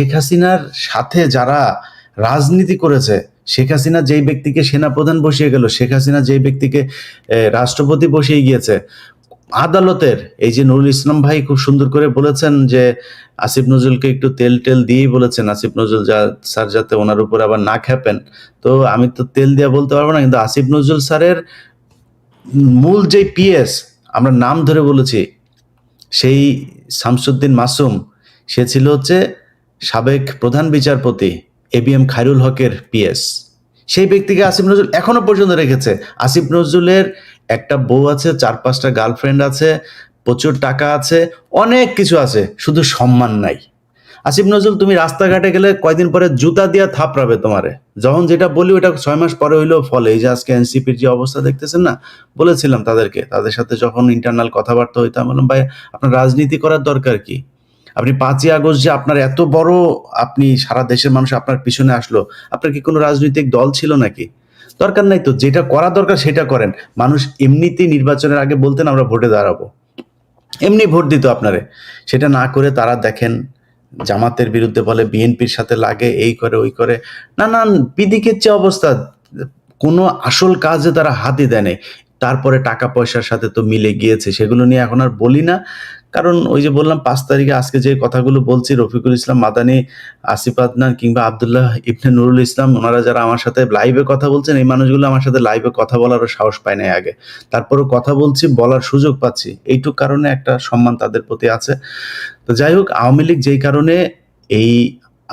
শেখ হাসিনার সাথে যারা রাজনীতি করেছে, শেখ হাসিনা যেই ব্যক্তিকে সেনাপ্রধান বসিয়ে গেল, শেখ হাসিনা যেই ব্যক্তিকে রাষ্ট্রপতি বসিয়ে গিয়েছে, আদালতের এই যে নুরুল ইসলাম ভাই খুব সুন্দর করে বলেছেন যে আসিফ নজরুলকে একটু তেল টেল দিয়েই বলেছেন আসিফ নজরুল স্যার যাতে ওনার উপর আবার না খেপেন। তো আমি তো তেল দিয়ে বলতে পারবো না, কিন্তু আসিফ নজরুল স্যারের মূল যে পিএস আমরা নাম ধরে বলেছি, সেই শামসুদ্দিন মাসুম, সে ছিল হচ্ছে সাবেক প্রধান বিচারপতি এবিএম খায়রুল হকের পিএস। সেই ব্যক্তিকে আসিফ নজরুল এখনো পর্যন্ত রেখেছে। আসিফ নজরুলের একটা বউ আছে, 4-5টা গার্লফ্রেন্ড আছে, প্রচুর টাকা আছে, অনেক কিছু আছে, শুধু সম্মান নাই। আসিফ নজরুল তুমি রাস্তাঘাটে গেলে কয়দিন পরে জুতা দিয়া থাপড়াবে তোমারে। যখন যেটা বলি ওটা 6 মাস পরে হইলেও ফলে। এই যে আজকে এনসিপির যে অবস্থা দেখতেছেন না, বলেছিলাম তাদেরকে, তাদের সাথে যখন ইন্টারনাল কথাবার্তা হইতাম, বললাম ভাই আপনার রাজনীতি করার দরকার কি? আপনি 5ই আগস্ট যে আপনার এত বড়, আপনি সারা দেশের মানুষ আপনার পিছনে আসলো, আপনার কি কোনো রাজনৈতিক দল ছিল নাকি? দরকার নাই তো, যেটা করা দরকার সেটা করেন। মানুষ এমনিতেই নির্বাচনের আগে বলতেন আমরা ভোটে দাঁড়াবো, এমনি ভোট দিত আপনারে। সেটা না করে তারা দেখেন জামাতের বিরুদ্ধে বলে, বিএনপির সাথে লাগে, এই করে ওই করে, নানান পিদিকের যে অবস্থা, কোনো আসল কাজে তারা হাতই দেয় নাই। তারপরে টাকা পয়সার সাথে তো মিলে গিয়েছে, সেগুলো নিয়ে এখন আর বলি না। কারণ ওই যে বললাম 5 তারিখে আজকে যে কথাগুলো বলছি, রফিকুল ইসলাম মাদানি, আসিফ আদনান কিংবা আব্দুল্লাহ ইবনে নুরুল ইসলাম, ওনারা যারা আমার সাথে লাইভে কথা বলছেন, এই মানুষগুলো আমার সাথে লাইভে কথা বলারও সাহস পায় নাই আগে। তারপরেও কথা বলছি, বলার সুযোগ পাচ্ছি, এইটুক কারণে একটা সম্মান তাদের প্রতি আছে। তো যাই হোক, আওয়ামী লীগ যেই কারণে এই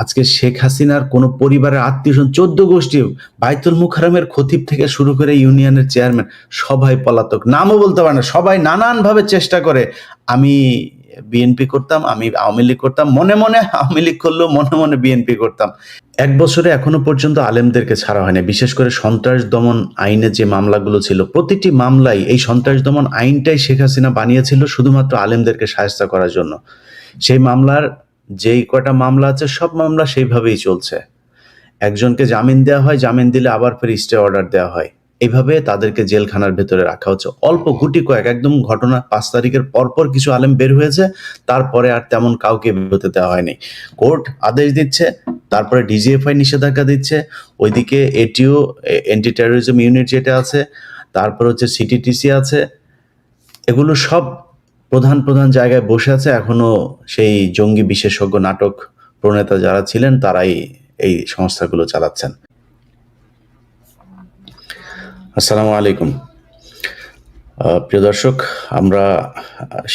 আজকে শেখ হাসিনার কোনো পরিবারের আত্মীয়স্বজন 14 গোষ্ঠী, বাইতুল মুকাররমের খতিব থেকে শুরু করে ইউনিয়নের চেয়ারম্যান সবাই পলাতক, নামও বলতে পারে না, সবাই নানানভাবে চেষ্টা করে। আমি বিএনপি করতাম, আমি আওয়ামী লীগ করতাম, মনে মনে আওয়ামী লীগ করলেও মনে মনে বিএনপি করতাম। 1 বছরে এখনো পর্যন্ত আলেমদেরকে ছাড়া হয়নি। বিশেষ করে সন্ত্রাস দমন আইনে যে মামলাগুলো ছিল, প্রতিটি মামলায় এই সন্ত্রাস দমন আইনটাই শেখ হাসিনা বানিয়েছিল শুধুমাত্র আলেমদেরকে শায়েস্তা করার জন্য। সেই মামলার যেই কটা মামলা আছে সব মামলা সেইভাবেই চলছে। একজনকে জামিন দেওয়া হয়, জামিন দিলে আবার ফের স্টে অর্ডার দেওয়া হয়। এইভাবে তাদেরকে জেলখানার ভেতরে রাখা হচ্ছে। অল্প গুটি কয়েক, একদম ঘটনা 5 তারিখের পরপর কিছু আলেম বের হয়েছে, তারপরে আর তেমন কাউকে বেরোতে দেওয়া হয়নি। কোর্ট আদেশ দিচ্ছে, তারপরে ডিজিএফআই নিষেধাজ্ঞা দিচ্ছে, ওইদিকে এটিও, অ্যান্টি টেরোরিজম ইউনিট যেটা আছে, তারপর হচ্ছে সিটিটিসি আছে, এগুলো সব প্রধান প্রধান জায়গায় বসে আছে। এখনো সেই জঙ্গি বিশেষজ্ঞ নাটক প্রণেতা যারা ছিলেন তারাই এই সংস্থাগুলো চালাচ্ছেন। আসসালামু আলাইকুম। প্রিয় দর্শক, আমরা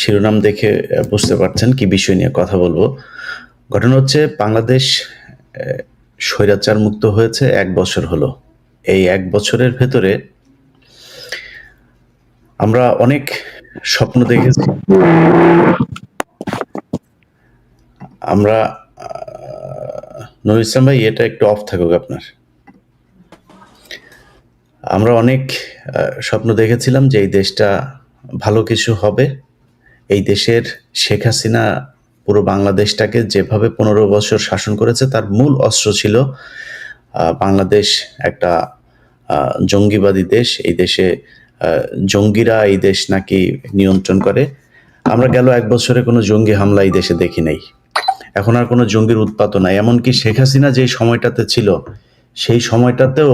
শিরোনাম দেখে বুঝতে পারছেন কি বিষয় নিয়ে কথা বলবো। ঘটনা হচ্ছে বাংলাদেশ স্বৈরাচার মুক্ত হয়েছে 1 বছর হলো। এই 1 বছরের ভেতরে আমরা অনেক স্বপ্ন দেখেছি। আমরা নুরুল ইসলাম ভাই, এটা একটু অফ থাকুক আপনার। আমরা অনেক স্বপ্ন দেখেছিলাম যে এই দেশটা ভালো কিছু হবে। এই দেশের শেখ হাসিনা পুরো বাংলাদেশটাকে যেভাবে 15 বছর শাসন করেছে, তার মূল অস্ত্র ছিল বাংলাদেশ একটা জঙ্গিবাদী দেশ। এই দেশে জঙ্গিরা এই দেশ নাকি নিয়ন্ত্রণ করে। আমরা গেল 1 বছরে কোনো জঙ্গি হামলা এই দেশে দেখি নাই। এখন আর কোনো জঙ্গির উৎপাতও নাই। এমনকি শেখ হাসিনা যেই সময়টাতে ছিল, সেই সময়টাতেও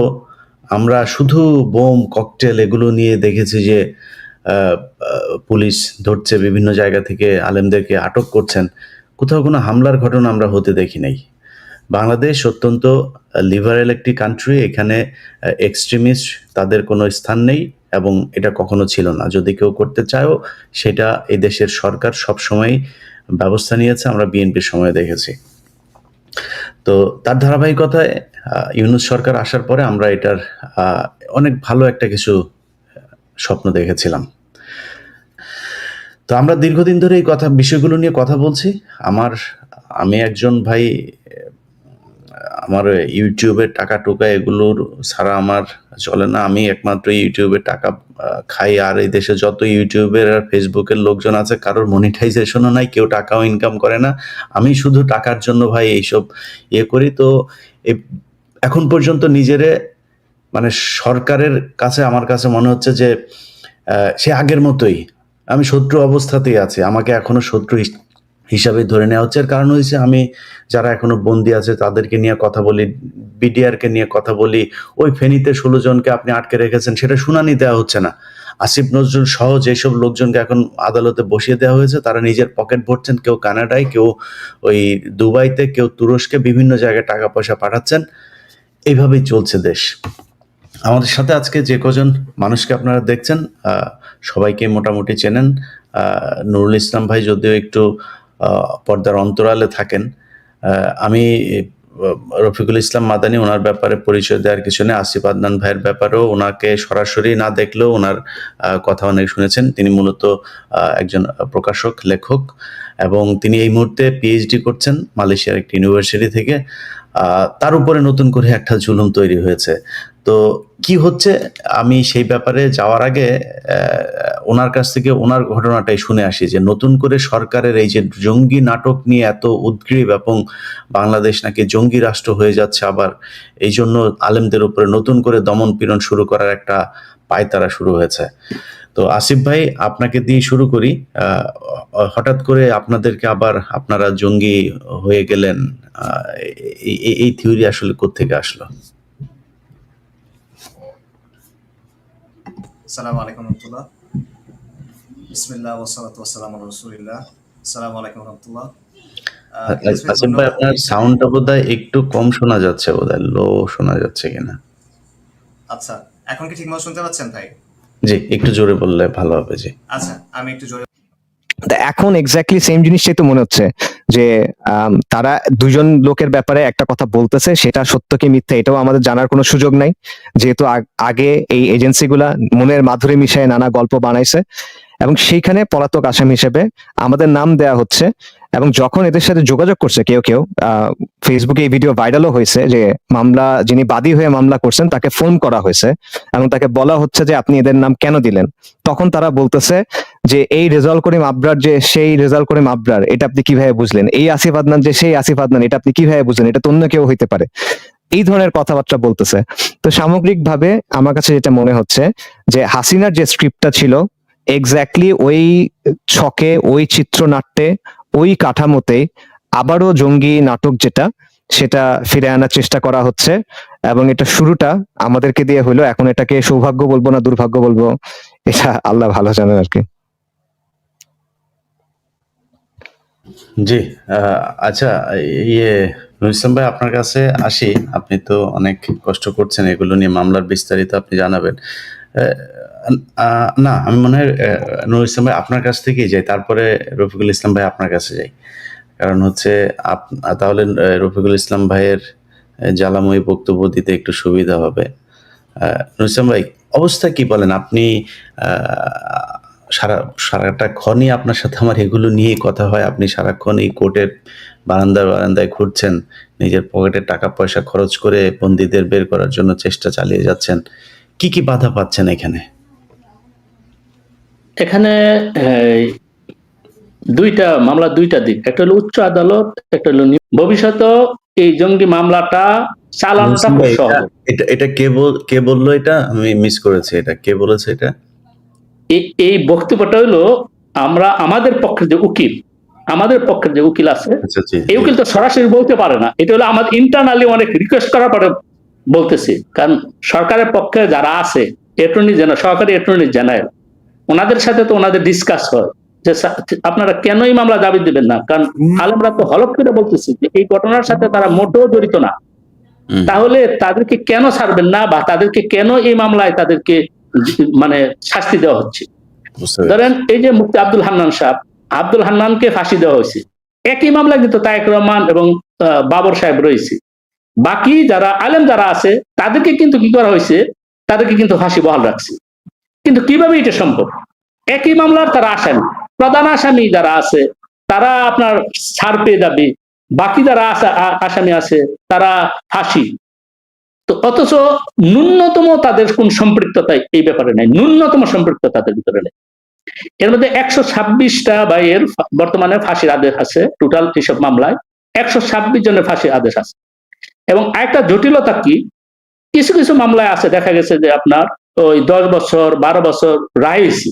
আমরা শুধু বোম, ককটেল এগুলো নিয়ে দেখেছি যে পুলিশ ধরছে, বিভিন্ন জায়গা থেকে আলেমদেরকে আটক করছেন। কোথাও কোনো হামলার ঘটনা আমরা হতে দেখি নাই। বাংলাদেশ অত্যন্ত লিবারেল একটি কান্ট্রি। এখানে এক্সট্রিমিস্ট তাদের কোনো স্থান নেই এবং এটা কখনো ছিল না। যদি কেউ করতে চায়ও, সেটা এই দেশের সরকার সবসময়ই ব্যবস্থা নিয়েছে, আমরা বিএনপির সময় দেখেছি। তো তার ধারাবাহিকতায় ইউনূস সরকার আসার পরে আমরা এটার অনেক ভালো একটা কিছু স্বপ্ন দেখেছিলাম। তো আমরা দীর্ঘদিন ধরে এই বিষয়গুলো নিয়ে কথা বলছি। আমি একজন ভাই, আমার ইউটিউবের টাকা টোকা এগুলোর ছাড়া আমার চলে না। আমি একমাত্র ইউটিউবের টাকা খাই। আর এই দেশে যত ইউটিউবের আর ফেসবুকের লোকজন আছে, কারোর মনিটাইজেশনও নাই, কেউ টাকাও ইনকাম করে না। আমি শুধু টাকার জন্য ভাই এইসব করি। তো এখন পর্যন্ত নিজেরে মানে সরকারের কাছে আমার কাছে মনে হচ্ছে যে সে আগের মতোই, আমি শত্রু অবস্থাতেই আছি। আমাকে এখনো শত্রু হিসাবে ধরে নেওয়া হচ্ছে। এর কারণ হয়েছে আমি যারা এখনো বন্দী আছে তাদেরকে নিয়ে কথা বলি, বিডিআরকে নিয়ে কথা বলি। ওই ফেনীতে ১৬ জনকে আপনি আটকে রেখেছেন, সেটা শুনানি দেওয়া হচ্ছে না। আসিফ নজরুল সহ যেসব লোকজনকে এখন আদালতে বসিয়ে দেওয়া হয়েছে তারা নিজের পকেট ভরছেন, কেউ কানাডায়, কেউ ওই দুবাইতে, কেউ তুরস্কে, বিভিন্ন জায়গায় টাকা পয়সা পাঠাচ্ছেন। এইভাবেই চলছে দেশ। আমাদের সাথে আজকে যে কজন মানুষকে আপনারা দেখছেন সবাইকে মোটামুটি চেনেন। নুরুল ইসলাম ভাই যদিও একটু পর্দার অন্তরালে থাকেন। আমি রফিকুল ইসলাম মাদানী, ওনার ব্যাপারে পরিচয় দেওয়ার কিছু নেই। আসিফ আদনান ভাইয়ের ব্যাপারেও ওনাকে সরাসরি না দেখলেও ওনার কথা অনেক শুনেছেন। তিনি মূলত একজন প্রকাশক, লেখক, এবং তিনি এই মুহূর্তে পিএইচডি করছেন মালয়েশিয়ার একটি ইউনিভার্সিটি থেকে। তার উপরে নতুন করে একটা জুলুম তৈরি হয়েছে। তো কি হচ্ছে আমি সেই ব্যাপারে যাওয়ার আগে ওনার কাছ থেকে ওনার ঘটনাটাই শুনে আসি যে নতুন করে সরকারের এই যে জঙ্গি নাটক নিয়ে এত উদ্গ্রীব এবং বাংলাদেশ নাকি জঙ্গি রাষ্ট্র হয়ে যাচ্ছে, আবার এই জন্য আলেমদের উপরে নতুন করে দমন পীড়ন শুরু করার একটা পায়তারা শুরু হয়েছে। তো আসিফ ভাই, আপনাকে দিয়ে শুরু করি। হঠাৎ করে আপনাদেরকে আবার আপনারা জঙ্গি হয়ে গেলেন, এই থিওরি আসলে কোত্থেকে আসলো? আসসালামু আলাইকুম রহমতুল্লাহ। বিসমিল্লাহ ওয়াসসালাতু ওয়াসসালামু আলা রাসূলিল্লাহ। আসসালামু আলাইকুম রহমতুল্লাহ। আসিফ ভাই, আপনার সাউন্ডটা বোধহয় একটু কম শোনা যাচ্ছে, বোধহয় লো শোনা যাচ্ছে কিনা। আচ্ছা, এখন কি ঠিকমতো শুনতে পাচ্ছেন ভাই? জি, একটু জোরে বললে ভালো হবে। জি আচ্ছা, আমি একটু জোরে। এখন এক্স্যাক্টলি সেম জিনিসটাই তো মনে হচ্ছে যে তারা দুজন লোকের ব্যাপারে একটা কথা বলতেছে, সেটা সত্য কি মিথ্যা এটাও আমাদের জানার কোনো সুযোগ নাই, যেহেতু আগে এই এজেন্সিগুলা মনের মাধুরী মিশায় নানা গল্প বানাইছে এবং সেইখানে পলাতক আসামি হিসেবে আমাদের নাম দেয়া হচ্ছে। এবং যখন এদের সাথে যোগাযোগ করছে কেউ কেউ, ফেসবুকে এই ভিডিও ভাইরালও হয়েছে যে মামলা যিনি বাদী হয়ে মামলা করছেন তাকে ফোন করা হয়েছে এবং তাকে বলা হচ্ছে যে আপনি এদের নাম কেন দিলেন। তখন তারা বলতেছে যে এই রেজাল্ট করিম আবরার যে সেই রেজাল্ট করিম আবরার, এটা আপনি কিভাবে বুঝলেন? এই আসিফ আদনান যে সেই আসিফ আদনান, এটা আপনি কিভাবে বুঝলেন? এটা তো অন্য কেউ হইতে পারে। এই ধরনের কথাবার্তা বলতেছে। তো সামগ্রিকভাবে আমার কাছে যেটা মনে হচ্ছে যে হাসিনার যে স্ক্রিপ্টটা ছিল এক্স্যাক্টলি ওই ছকে, ওই চিত্রনাট্যে, ওই কাঠামোতে আবারও জঙ্গি নাটক যেটা, সেটা ফিরে আনার চেষ্টা করা হচ্ছে। এবং এটা শুরুটা আমাদেরকে দিয়ে হলো, এখন এটাকে সৌভাগ্য বলবো না দুর্ভাগ্য বলবো এটা আল্লাহ ভালো জানেন আর কি। জি, আচ্ছা, নুরুল ইসলাম ভাই, আপনার কাছে আসি। আপনি তো অনেক কষ্ট করছেন এগুলো নিয়ে, মামলার বিস্তারিত আপনি জানাবেন। না, আমি মনে হয় নুরুল ইসলাম ভাই আপনার কাছ থেকেই যাই, তারপরে রফিকুল ইসলাম ভাই আপনার কাছে যাই। কারণ হচ্ছে তাহলে রফিকুল ইসলাম ভাইয়ের জ্বালাময়ী বক্তব্য দিতে একটু সুবিধা হবে। নুরুল ইসলাম ভাই, অবস্থা কি বলেন আপনি? সারাটাক্ষণই আপনার সাথে আমার এগুলো নিয়েই কথা হয়। আপনি সারাক্ষণ এই কোর্টের বারান্দায় ঘুরছেন, নিজের পকেটে টাকা পয়সা খরচ করে বন্দীদের বের করার জন্য চেষ্টা চালিয়ে যাচ্ছেন। কি কি বাধা পাচ্ছেন এখানে? এখানে দুইটা মামলা, দুইটা দিক, একটা হলো উচ্চ আদালত, একটা হলো ভবিষ্যতে এই জঙ্গি মামলাটা চালানোটা খুব সহজ। এটা কে বললো? এটা আমি মিস করেছি। এটা কে বলেছে? এটা এই বক্তব্যটা হলো আমাদের পক্ষে যে উকিল, আছে, এই উকিল তো সরাসরি বলতে পারে না। এটা হলো আমাদের ইন্টারনালি অনেক রিকোয়েস্ট করার পরে বলতেছি। কারণ সরকারের পক্ষে যারা আছে, সহকারী অ্যাটর্নি জেনারেল, ওনাদের সাথে তো ওনাদের ডিসকাস হয় যে আপনারা কেন এই মামলা দাবি দিবেন না। কারণ আলেমরা তো হলফ করে বলতেছি যে এই ঘটনার সাথে তারা মোটেও জড়িত না, তাহলে তাদেরকে কেন ছাড়বেন না, বা তাদেরকে কেন এই মামলায় তাদেরকে মানে শাস্তি দেওয়া হচ্ছে? ধরেন এই যে মুফতি আব্দুল হান্নানকে ফাঁসি দেওয়া হয়েছে, একই মামলায় কিন্তু তায়েক রহমান এবং বাবর সাহেব রয়েছে। বাকি যারা আলেম যারা আছে তাদেরকে কিন্তু কি করা হয়েছে, তাদেরকে কিন্তু ফাঁসি বহাল রাখছে। কিন্তু কিভাবে এটা সম্ভব? একই মামলার তারা আসামি, প্রধান আসামি যারা আছে তারা আপনার ছাড় পেয়ে যাবে, বাকি যারা আসামি আছে তারা ফাঁসি। তো অথচ ন্যূনতম তাদের কোন সম্পৃক্ততা এই ব্যাপারে নেই, ন্যূনতম সম্পৃক্ততা তাদের ভিতরে নেই। এর মধ্যে 126টা ভাইয়ের বর্তমানে ফাঁসির আদেশ আছে, টোটাল এসব মামলায় 126 জনের ফাঁসির আদেশ আছে। এবং একটা জটিলতা কি, কিছু কিছু মামলায় আছে দেখা গেছে যে আপনার ওই 10 বছর 12 বছর রায় হয়েছে,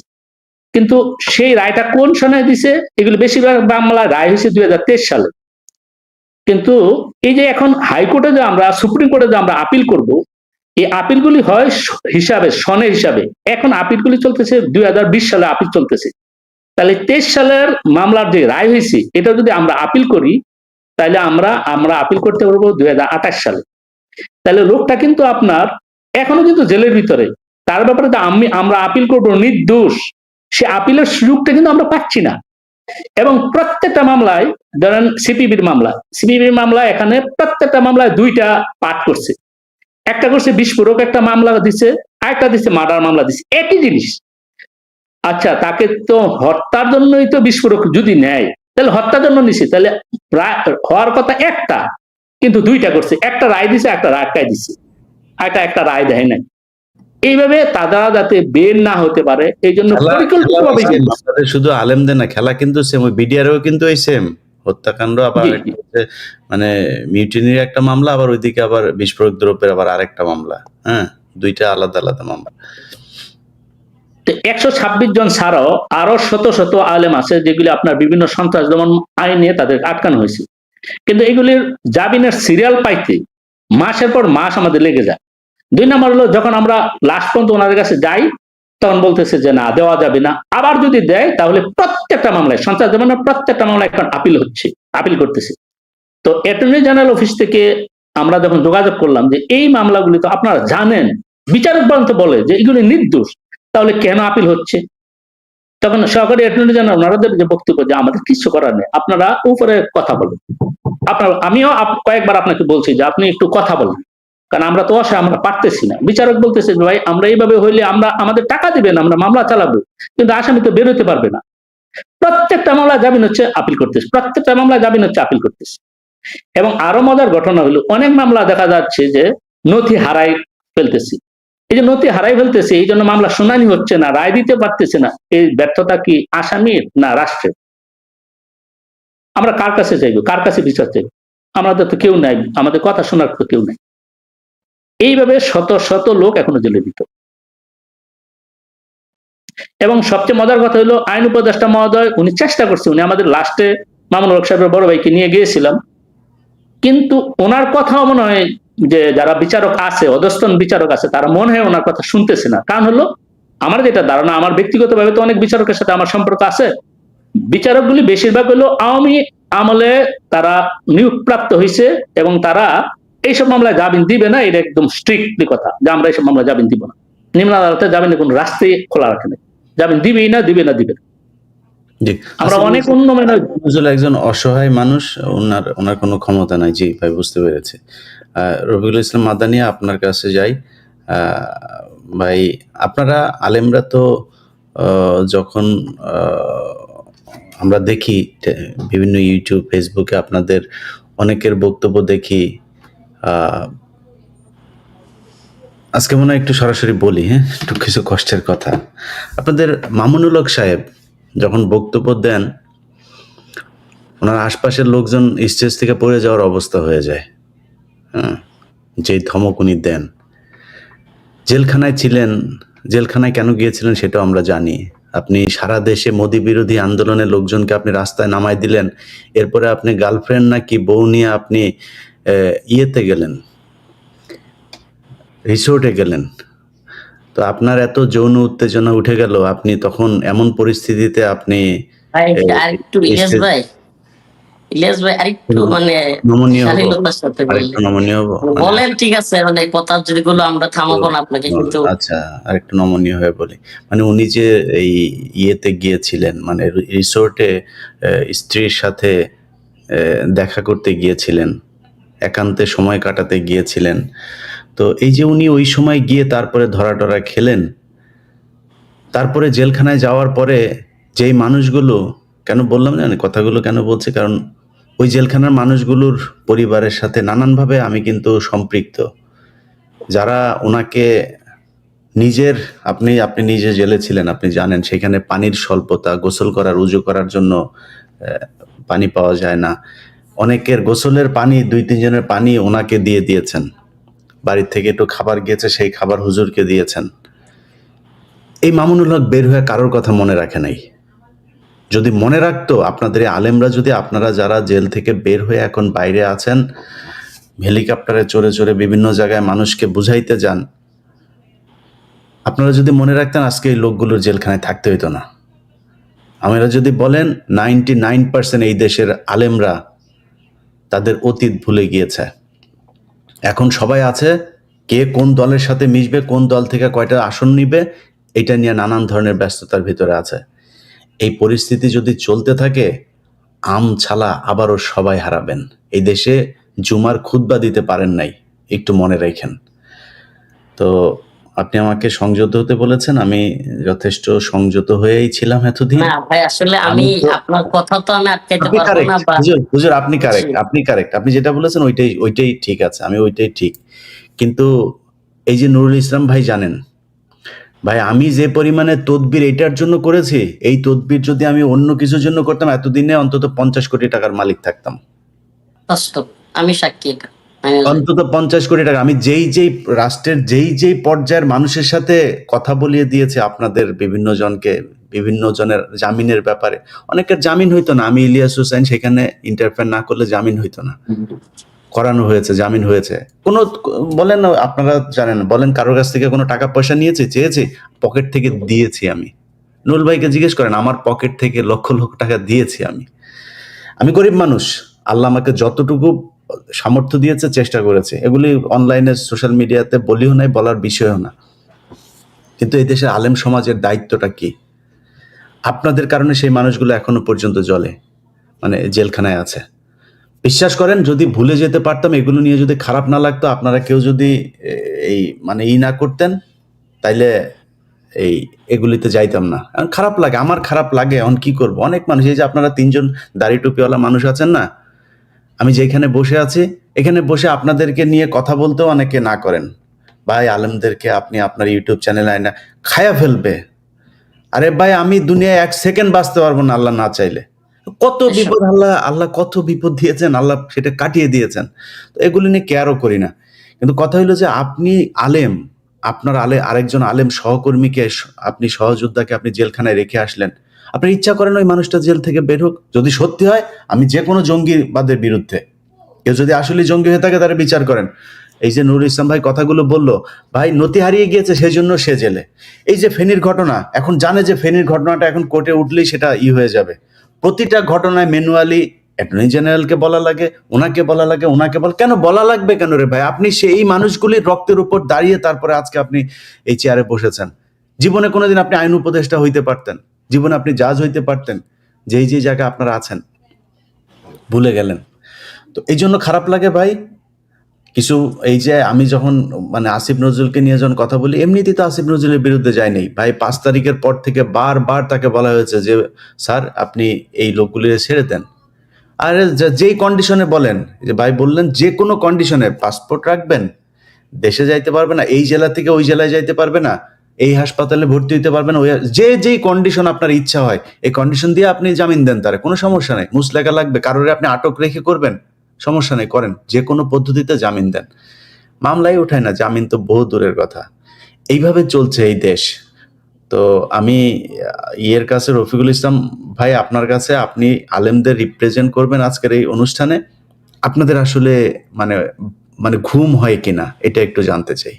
কিন্তু সেই রায়টা কোন সনে দিছে, এগুলো বেশিরভাগ মামলা রায় হয়েছে 2023 সালে। কিন্তু এই যে এখন হাইকোর্টে যে আমরা, সুপ্রিম কোর্টে যে আমরা আপিল করব, এই আপিলগুলি হয় হিসাবে, সনের হিসাবে। এখন আপিলগুলি চলতেছে 2020 সালে আপিল চলতেছে। তাহলে 23 সালের মামলার যে রায় হয়েছে এটা যদি আমরা আপিল করি, তাহলে আমরা আপিল করতে পারবো 2028 সালে। তাহলে লোকটা কিন্তু আপনার এখনো কিন্তু জেলের ভিতরে, তার ব্যাপারে তো আমরা আপিল করবো নির্দোষ, সে আপিলের সুযোগটা কিন্তু আমরা পাচ্ছি না। এবং প্রত্যেকটা মামলায়, ধরেন সিপিবির মামলা এখানে প্রত্যেকটা মামলায় 2টা পাঠ করছে। একটা করছে বিস্ফোরক একটা মামলা দিচ্ছে, আরেকটা দিচ্ছে মার্ডার মামলা দিচ্ছে, একই জিনিস। আচ্ছা, তাকে তো হত্যার জন্যই তো বিস্ফোরক যদি নেয়, তাহলে হত্যার জন্য নিছে, তাহলে হওয়ার কথা একটা, কিন্তু 2টা করছে, একটা রায় দিছে, একটা রায় দিছে, একটা রায় দেয় নাই। এইভাবে তারা যাতে বের না হতে পারে এই জন্য পরিকল্পিতভাবে শুধু আলেমদের না, খেলা কিন্তু সেম, ওই বিডিআরও কিন্তু এই সেম হত্যাকাণ্ড, আবার মানে মিউটিনির একটা মামলা, আবার ওইদিকে আবার বিস্ফোরক দ্রব্যের আবার আরেকটা মামলা। হ্যাঁ, 2টা আলাদা আলাদা মামলা। 126 জন ছাড়াও আরো শত শত আলেম আছে যেগুলি আপনার বিভিন্ন সন্ত্রাস দমন আইনে তাদের আটকানো হয়েছে। কিন্তু এগুলির জামিনের সিরিয়াল পাইতে মাসের পর মাস আমাদের লেগে যায়। 2 নম্বর হলো, যখন আমরা লাস্ট পর্যন্ত ওনাদের কাছে যাই তখন বলতেছে যে না, দেওয়া যাবে না। আবার যদি দেয় তাহলে প্রত্যেকটা মামলায়, সন্ত্রাস দমনের প্রত্যেকটা মামলায় এখন আপিল করতেছে। তো অ্যাটর্নি জেনারেল অফিস থেকে আমরা যখন যোগাযোগ করলাম যে এই মামলাগুলি তো আপনারা জানেন, বিচারক পর্যন্ত বলে যে এগুলি নির্দোষ, তাহলে কেন আপিল হচ্ছে? তখন সহকারী অ্যাটর্নি জেনারেল ওনাদের যে বক্তব্য যে আমাদের কিছু করার নেই, আপনারা উপরে কথা বলেন। আমিও কয়েকবার আপনাকে বলছি যে আপনি একটু কথা বলেন, কারণ আমরা তো আমরা পারতেছি না। বিচারক বলতেছে ভাই, আমরা এইভাবে হইলে আমাদের টাকা দিবেন, আমরা মামলা চালাবো, কিন্তু আসামি তো বেরোতে পারবে না। প্রত্যেকটা মামলা জামিন হচ্ছে, আপিল করতেছে, প্রত্যেকটা মামলা জামিন হচ্ছে, আপিল করতেছে। এবং আরো মজার ঘটনা হলো, অনেক মামলা দেখা যাচ্ছে যে নথি হারাই ফেলতেছি। এই যে নথি হারাই ফেলতেছে, এই জন্য মামলা শুনানি হচ্ছে না, রায় দিতে পারতেছে না। এই ব্যর্থতা কি আসামির না রাষ্ট্রের? আমরা কার কাছে চাইবো, কার কাছে বিচার চাইবো? আমাদের তো কেউ নাই, আমাদের কথা শোনার তো কেউ নাই। এইভাবে শত শত লোক এখনো জেলে দিত। এবং সবচেয়ে মজার কথা হলো, আইন উপদেষ্টা মহোদয় উনি চেষ্টা করছে, উনি আমাদের লাস্টে মামুনুল হক সাহেবের বড় ভাইকে নিয়ে গিয়েছিলাম, কিন্তু ওনার কথাও মনে হয় যে যারা বিচারক আছে, অধস্তন বিচারক আছে, তারা মনে হয় ওনার কথা শুনতেছে না। কারণ হলো, আমার যেটা ধারণা, আমার ব্যক্তিগতভাবে তো অনেক বিচারকের সাথে আমার সম্পর্ক আছে, বিচারকগুলি বেশিরভাগ হলো আওয়ামী আমলে তারা নিয়োগপ্রাপ্ত হয়েছে, এবং তারা এইসব মামলায় জামিন দিবে না, এটা একদম স্ট্রিক্টলি কথা যে আমরা এইসব মামলায় জামিন দিব না। নিম্ন আদালতে জামিনের কোনো রাস্তাই খোলা রাখে না, জামিন দিবেই না, দিবে না। আমরা অনেক একজন অসহায় মানুষ, ওনার কোনো ক্ষমতা নাই। জি ভাই, বুঝতে পেরেছি। রফিকুল ইসলাম মাদানি, আপনার কাছে যাই। ভাই, আপনারা আলেমরা তো যখন আমরা দেখি বিভিন্ন ইউটিউব, ফেসবুকে আপনাদের অনেকের বক্তব্য দেখি, আজকে মনে হয় একটু সরাসরি বলি, হ্যাঁ, একটু কিছু কষ্টের কথা। আপনাদের মামুনুল হক সাহেব যখন বক্তব্য দেন, ওনার আশপাশের লোকজন স্টেজ থেকে পড়ে যাওয়ার অবস্থা হয়ে যায়। হ্যাঁ, যেই ধমক উনি দেন। জেলখানায় ছিলেন, জেলখানায় কেন গিয়েছিলেন সেটাও আমরা জানি। আপনি সারা দেশে মোদি বিরোধী আন্দোলনের লোকজনকে আপনি রাস্তায় নামাই দিলেন, এরপরে আপনি গার্লফ্রেন্ড নাকি বউ নিয়ে আপনি ইয়েতে গেলেন, রিসোর্টে গেলেন। তো আপনার এত যৌন উত্তেজনা উঠে গেল, আপনি তখন এমন পরিস্থিতিতে আপনি ইলিয়াস ভাই আরেকটু মানে শালীনতার সাথে বলেন, ঠিক আছে, মানে কথা যেগুলো আমরা থামাবো না আপনাকে, কিন্তু আচ্ছা, আরেকটু নমনীয় হয়ে বলি। মানে উনি যে এই ইয়েতে গিয়েছিলেন, মানে রিসোর্টে স্ত্রীর সাথে দেখা করতে গিয়েছিলেন, একান্তে সময় কাটাতে গিয়েছিলেন। তো এই যে উনি ওই সময় গিয়ে তারপরে ধরা খেলেন, তারপরে জেলখানায় যাওয়ার পরে যেই মানুষগুলো, কেন বললাম জানেন কথাগুলো কেন বলছি, কারণ ওই জেলখানার মানুষগুলোর পরিবারের সাথে নানানভাবে আমি কিন্তু সম্পৃক্ত। যারা ওনাকে আপনি নিজে জেলে ছিলেন, আপনি জানেন সেখানে পানির স্বল্পতা, গোসল করার, উজু করার জন্য পানি পাওয়া যায় না। অনেকের গোসলের পানি, 2-3 জনের পানি ওনাকে দিয়ে দিয়েছেন। বাড়ির থেকে একটু খাবার গিয়েছে, সেই খাবার হুজুরকে দিয়েছেন। এই মামুনুল হক বের হয়ে কারোর কথা মনে রাখে নাই। যদি মনে রাখতো, আপনাদের এই আলেমরা যদি, আপনারা যারা জেল থেকে বের হয়ে এখন বাইরে আছেন, হেলিকপ্টারে চড়ে চড়ে বিভিন্ন জায়গায় মানুষকে বুঝাইতে যান, আপনারা যদি মনে রাখতেন আজকে এই লোকগুলোর জেলখানায় থাকতে হইতো না। আমরা যদি বলেন 99% এই দেশের আলেমরা তাদের অতীত ভুলে গিয়েছে। এখন সবাই আছে কে কোন দলের সাথে মিশবে, কোন দল থেকে কয়টা আসন নিবে, এটা নিয়ে নানান ধরনের ব্যস্ততার ভিতরে আছে। এই পরিস্থিতি যদি চলতে থাকে, ছালা আবারও সবাই হারাবেন। এই দেশে জুমার খুতবা দিতে পারেন নাই, একটু মনে রাখেন। তো আপনি আমাকে সংযত হতে বলেছেন, আমি যথেষ্ট সংযত হয়েই ছিলাম এতদিন। না ভাই, আসলে আমি আপনার কথা তো আমি আটকাইতে আপনি পারবো কারেক্ট না। হুজুর, আপনি কারেক্ট, আপনি যেটা বলেছেন ওইটাই ঠিক আছে, আমি ওইটাই ঠিক। কিন্তু এই যে নুরুল ইসলাম ভাই, জানেন ভাই, আমি যে পরিমাণে তদবির এটার জন্য করেছি, এই তদবির যদি আমি অন্য কিছুর জন্য করতাম, এতদিনে অন্তত 50 কোটি টাকার মালিক থাকতাম। বাস্তব, আমি সাক্ষী এটা। অন্তত 50 কোটি টাকা। আমি যেই রাষ্ট্রের যেই পর্যায়ের মানুষের সাথে কথা বলিয়ে দিয়েছে, আপনাদের বিভিন্ন জনকে, বিভিন্ন জনের জামিনের ব্যাপারে, অনেকের জামিন হইতো না। আমি ইলিয়াস হোসেন সেখানে ইন্টারফেয়ার না করলে জামিন হইতো না, করানো হয়েছে, জামিন হয়েছে। কোনো বলেন, আপনারা জানেন, বলেন কারোর কাছ থেকে কোনো টাকা পয়সা চেয়েছি, পকেট থেকে দিয়েছি আমি। নুরুল ভাইকে জিজ্ঞেস করেন, আমার পকেট থেকে লক্ষ লক্ষ টাকা দিয়েছি আমি গরিব মানুষ, আল্লাহ আমাকে যতটুকু সামর্থ্য দিয়েছে চেষ্টা করেছে। এগুলি অনলাইনে সোশ্যাল মিডিয়াতে বলিও নাই, বলার বিষয়ও না। কিন্তু এই দেশের আলেম সমাজের দায়িত্বটা কি? আপনাদের কারণে সেই মানুষগুলো এখনো পর্যন্ত জ্বলে, মানে জেলখানায় আছে। বিশ্বাস করেন, যদি ভুলে যেতে পারতাম, এগুলো নিয়ে যদি খারাপ না লাগতো, আপনারা কেউ যদি এই মানে না করতেন, তাইলে এগুলিতে যাইতাম না। এখন খারাপ লাগে, আমার খারাপ লাগে। এখন কি করব? অনেক মানুষ, এই যে আপনারা 3 জন দাড়ি টুপিওয়ালা মানুষ আছেন না, আমি যেখানে বসে আছি, এখানে বসে আপনাদেরকে নিয়ে কথা বলতেও অনেকে না করেন। ভাই, আলেমদেরকে আপনি আপনার ইউটিউব চ্যানেলে আয়না খায়া ফেলবে। আরে ভাই, আমি দুনিয়ায় 1 সেকেন্ড বাঁচতে পারবো না আল্লাহ না চাইলে। কত বিপদ আল্লাহ কত বিপদ দিয়েছেন, আল্লাহ সেটা কাটিয়ে দিয়েছেন। তো এগুলি নিয়ে কেয়ারও করি না। কিন্তু কথা হইলো যে, আপনি আলেম, আপনার আরেকজন আলেম সহকর্মীকে, আপনি সহযোদ্ধাকে আপনি জেলখানায় রেখে আসলেন। আপনার ইচ্ছা করেন ওই মানুষটা জেল থেকে বের হোক? যদি সত্যি হয়, আমি যে কোনো জঙ্গিবাদের বিরুদ্ধে, কেউ যদি আসলে জঙ্গি হয়ে থাকে তারা বিচার করেন। এই যে নুরুল ইসলাম ভাই কথাগুলো বললো, ভাই নতি হারিয়ে গিয়েছে সেই জন্য সে জেলে। এই যে ফেনীর ঘটনা, এখন জানে যে ফেনীর ঘটনাটা এখন কোর্টে উঠলেই সেটা হয়ে যাবে। প্রতিটা ঘটনায় ম্যানুয়ালি অ্যাটর্নি জেনারেলকে বলা লাগে, ওনাকে বলা লাগে, কেন বলা লাগবে কেন রে ভাই? আপনি সেই মানুষগুলির রক্তের উপর দাঁড়িয়ে তারপরে আজকে আপনি এই চেয়ারে বসেছেন। জীবনে কোনোদিন আপনি আইন উপদেষ্টা হইতে পারতেন, জীবনে আপনি জাজ হইতে পারতেন, যে জায়গায় আপনারা আছেন ভুলে গেলেন। তো এই জন্য খারাপ লাগে ভাই। কিছু এই যে আমি যখন মানে আসিফ নজরুলকে নিয়ে যখন কথা বলি, এমনিতেই তো আসিফ নজরুলের বিরুদ্ধে যায় নাই ভাই। 5 তারিখের পর থেকে বারবার তাকে বলা হয়েছে যে, স্যার আপনি এই লোকগুলি ছেড়ে দেন। আর যেই কন্ডিশনে বলেন, যে ভাই বললেন যে কোনো কন্ডিশনে পাসপোর্ট রাখবেন, দেশে যাইতে পারবে না, এই জেলা থেকে ওই জেলায় যাইতে পারবে না, এই হাসপাতালে ভর্তি হইতে পারবে না, যেই কন্ডিশন আপনার ইচ্ছা হয়, এই কন্ডিশন দিয়ে আপনি জামিন দেন, তারা কোনো সমস্যা নেই। মুসলেখা লাগবে, কারোরে আপনি আটক রেখে করবেন, সমস্যা নেই, করেন, যে কোনো পদ্ধতিতে জামিন দেন। মামলাই উঠায় না, জামিন তো বহু দূরের কথা। এইভাবে চলছে এই দেশ। তো আমি ইয়ের কাছে, রফিকুল ইসলাম ভাই, আপনার কাছে, আপনি আলেমদের রিপ্রেজেন্ট করবেন আজকের এই অনুষ্ঠানে। আপনাদের আসলে মানে মানে ঘুম হয় কিনা এটা একটু জানতে চাই।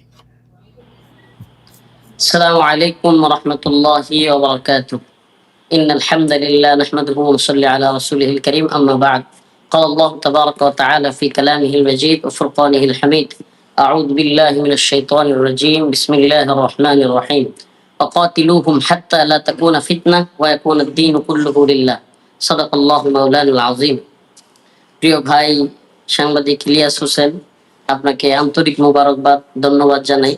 আসসালামু আলাইকুম ওয়া রাহমাতুল্লাহি ওয়া বারাকাতুহু। ইন্নাল হামদালিল্লাহ নাহমাদুহু ওয়া নুসাল্লি আলা রাসূলিহিল কারীম, আম্মা বা'দ। قال الله تبارك وتعالى في كلامه المجيد وفرقانه الحميد: أعوذ بالله من الشيطان الرجيم، بسم الله الرحمن الرحيم. وقاتلوهم حتى لا تكون فتنة ويكون الدين كله لله. صدق الله مولانا العظيم. প্রিয় ভাই সাংবাদিক ইলিয়াস হোসেন, আপনাকে আন্তরিক মোবারকবাদ, ধন্যবাদ জানাই।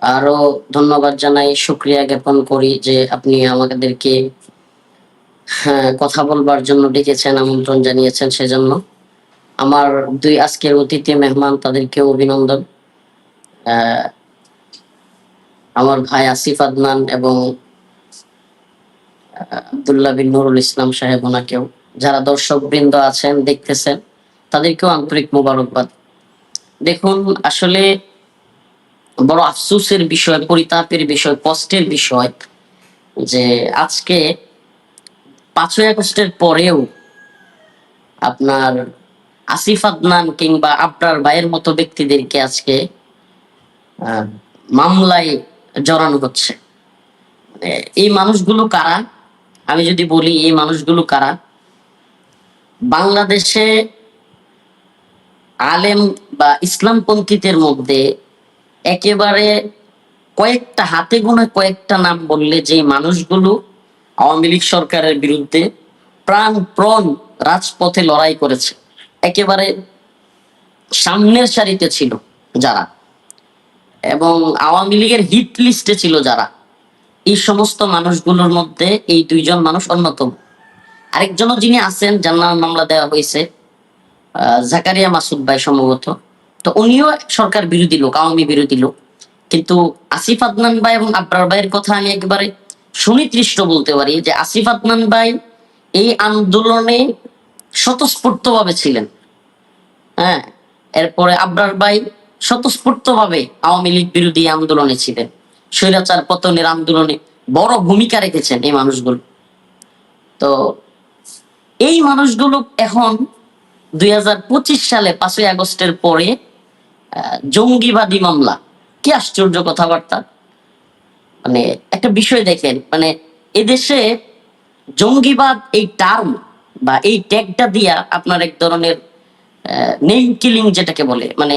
আরো ধন্যবাদ জানাই, শুকরিয়া জ্ঞাপন করি যে আপনি আমাদেরকে কথা বলবার জন্য ডেকেছেন, আমন্ত্রণ জানিয়েছেন। সেজন্য আমার 2 আজকের অতিথি মেহমান, তাদেরকে অভিনন্দন। আমার ভাই আসিফ আদনান এবং আব্দুল্লাহ বিন নুরুল ইসলাম সাহেব, ওনাকেও, যারা দর্শক বৃন্দ আছেন দেখতেছেন, তাদেরকেও আন্তরিক মোবারকবাদ। দেখুন, আসলে বড় আফসোসের বিষয়, পরিতাপের বিষয়, কষ্টের বিষয় যে আজকে 5ই আগস্টের পরেও আপনার আসিফ আদনান কিংবা আবরার ভাইয়ের মতো ব্যক্তিদেরকে আজকে মামলায় জড়ানো হচ্ছে। এই মানুষগুলো কারা? আমি যদি বলি এই মানুষগুলো কারা, বাংলাদেশে আলেম বা ইসলামপন্থীদের মধ্যে একেবারে কয়েকটা হাতে গোনা কয়েকটা নাম বললে যে মানুষগুলো আওয়ামী লীগ সরকারের বিরুদ্ধে প্রাণপণ রাজপথে লড়াই করেছে, একেবারে সামনের সারিতে ছিল যারা, এবং আওয়ামী লীগের হিট লিস্টে ছিল যারা, এই সমস্ত মানুষগুলোর মধ্যে এই 2 জন মানুষ অন্যতম। আরেকজনও যিনি আছেন যার নামে মামলা দেওয়া হয়েছে, জাকারিয়া মাসুদ ভাই সম্ভবত, তো উনিও সরকার বিরোধী লোক, আওয়ামী বিরোধী লোক। কিন্তু আসিফ আদনান ভাই এবং আবরার ভাইয়ের কথা আমি একেবারে সুনির্দিষ্ট বলতে পারি যে আসিফ আদনান ভাই এই আন্দোলনে স্বতঃস্ফূর্তভাবে ছিলেন। হ্যাঁ, এরপরে আবরার ভাই স্বতঃস্ফূর্তভাবে আওয়ামী লীগ বিরোধী আন্দোলনে ছিলেন, স্বৈরাচার পতনের আন্দোলনে বড় ভূমিকা রেখেছেন এই মানুষগুলো। তো এই মানুষগুলো এখন 2025 সালে 5ই আগস্টের পরে জঙ্গিবাদী মামলা, কি আশ্চর্য কথাবার্তা। মানে একটা বিষয় দেখেন, মানে এদেশে জঙ্গিবাদ এই টার্ম বা এই ট্যাগটা দিয়া আপনার এক ধরনের নেম কিলিং যেটাকে বলে, মানে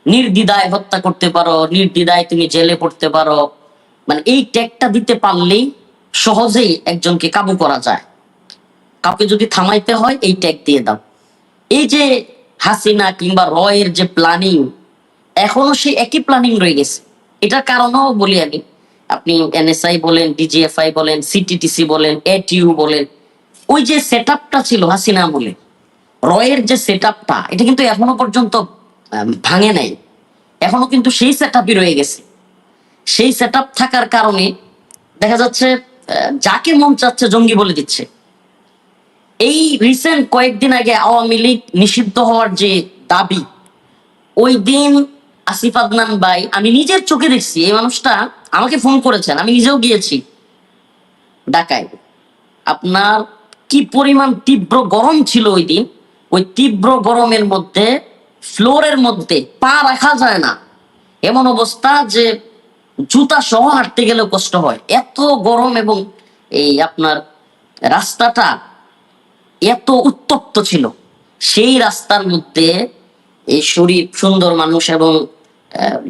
নির্দ্বিধায় হত্যা করতে পারো, নির্দ্বিধায় তুমি জেলে পড়তে পারো, মানে এই ট্যাগটা দিতে পারলেই সহজেই একজনকে কাবু করা যায়। কাউকে যদি থামাইতে হয় এই ট্যাগ দিয়ে দাও। এই যে হাসিনা কিংবা রয়ের যে প্ল্যানিং, এখনো সেই একই প্ল্যানিং রয়ে গেছে। এটার কারণও বলি আমি, আপনি এনএসআই বলেন, ডিজিএফআই বলেন, সিটিটিসি বলেন, এটিইউ বলেন, ওই যে সেটআপটা ছিল হাসিনা আমলে, রয়ের যে সেটআপটা, এটা কিন্তু এখনো পর্যন্ত ভাঙে নাই, এখনো কিন্তু সেই সেটআপই রয়ে গেছে। সেই সেটআপ থাকার কারণে দেখা যাচ্ছে যাকে মন চাচ্ছে জঙ্গি বলে দিচ্ছে। এই রিসেন্ট কয়েকদিন আগে আওয়ামী লীগ নিষিদ্ধ হওয়ার যে দাবি, ওই দিন আসিফ আদনান ভাই, আমি নিজের চোখে দেখছি, এই মানুষটা আমাকে ফোন করেছেন, আমি নিজেও গিয়েছি ঢাকায়। আপনার কি পরিমাণ তীব্র গরম ছিল ওই দিন, ওই তীব্র গরমের মধ্যে ফ্লোরের মধ্যে পা রাখা যায় না, এমন অবস্থা যে জুতা সহ হাঁটতে গেলেও কষ্ট হয়, এত গরম। এবং এই আপনার রাস্তাটা এত উত্তপ্ত ছিল, সেই রাস্তার মধ্যে এই শরীর সুন্দর মানুষ এবং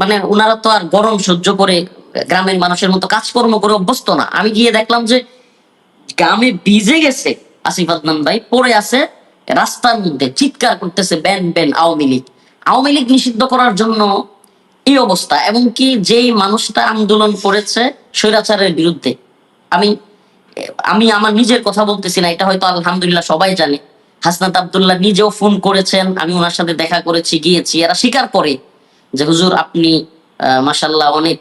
মানে ওনারা তো আর গরম সহ্য করে গ্রামের মানুষের মতো কাজকর্ম করে অভ্যস্ত না। আমি গিয়ে দেখলাম যে গ্রামে ভিজে গেছে আসিফ আদনান ভাই, পড়ে আছে রাস্তার মধ্যে, চিৎকার করতেছে ব্যান ব্যান আওয়ামী লীগ, আওয়ামী লীগ নিষিদ্ধ করার জন্য এই অবস্থা। এবং কি যেই মানুষটা আন্দোলন করেছে স্বৈরাচারের বিরুদ্ধে, আমি আমার নিজের কথা বলতেছি না, এটা হয়তো আলহামদুলিল্লাহ সবাই জানে, হাসনাত আব্দুল্লাহ নিজেও ফোন করেছেন, আমি ওনার সাথে দেখা করেছি, গিয়েছি। এরা স্বীকার করে যে হুজুর আপনি মাশাআল্লাহ অনেক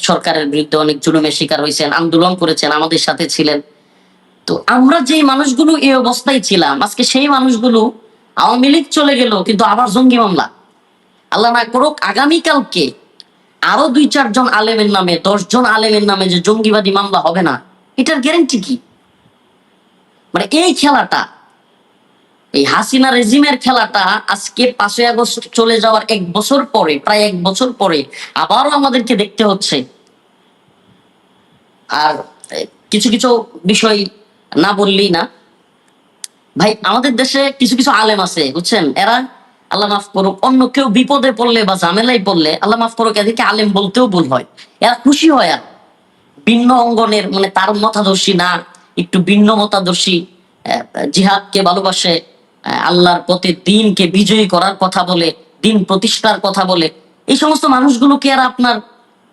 সরকারের বিরুদ্ধে অনেক জুলুমের শিকার হয়েছেন, আন্দোলন করেছেন, আমাদের সাথে ছিলেন। তো আমরা যেই মানুষগুলো এই অবস্থায় ছিলাম, আজকে সেই মানুষগুলো আওয়ামী লীগ চলে গেল, কিন্তু আবার জঙ্গি মামলা। আল্লাহ না করুক আগামীকালকে আরো 2-4 জন আলেমের নামে, 10 জন আলেমের নামে যে জঙ্গিবাদী মামলা হবে না, এটার গ্যারান্টি কি? মানে এই খেলাটা, এই হাসিনা রেজিমের খেলাটা আজকে 5ই আগস্ট চলে যাওয়ার 1 বছর পরে, প্রায় 1 বছর পরে আবারও আমাদেরকে দেখতে হচ্ছে। আর কিছু কিছু বিষয় না বললেই না ভাই, আমাদের দেশে কিছু কিছু আলেম আছে বুঝছেন, এরা আল্লাহ মাফ করুক, অন্য কেউ বিপদে পড়লে বা ঝামেলায় পড়লে আল্লাহ মাফ করুক এদেরকে আলেম বলতেও ভুল হয়, এরা খুশি হয়। আর ভিন্ন অঙ্গনের, মানে তার মতাদর্শী না, একটু ভিন্ন মতাদর্শী, জিহাদকে ভালোবাসে, আল্লাহর পথে দিনকে বিজয়ী করার কথা বলে, দিন প্রতিষ্ঠার কথা বলে, এই সমস্ত মানুষগুলোকে আর আপনার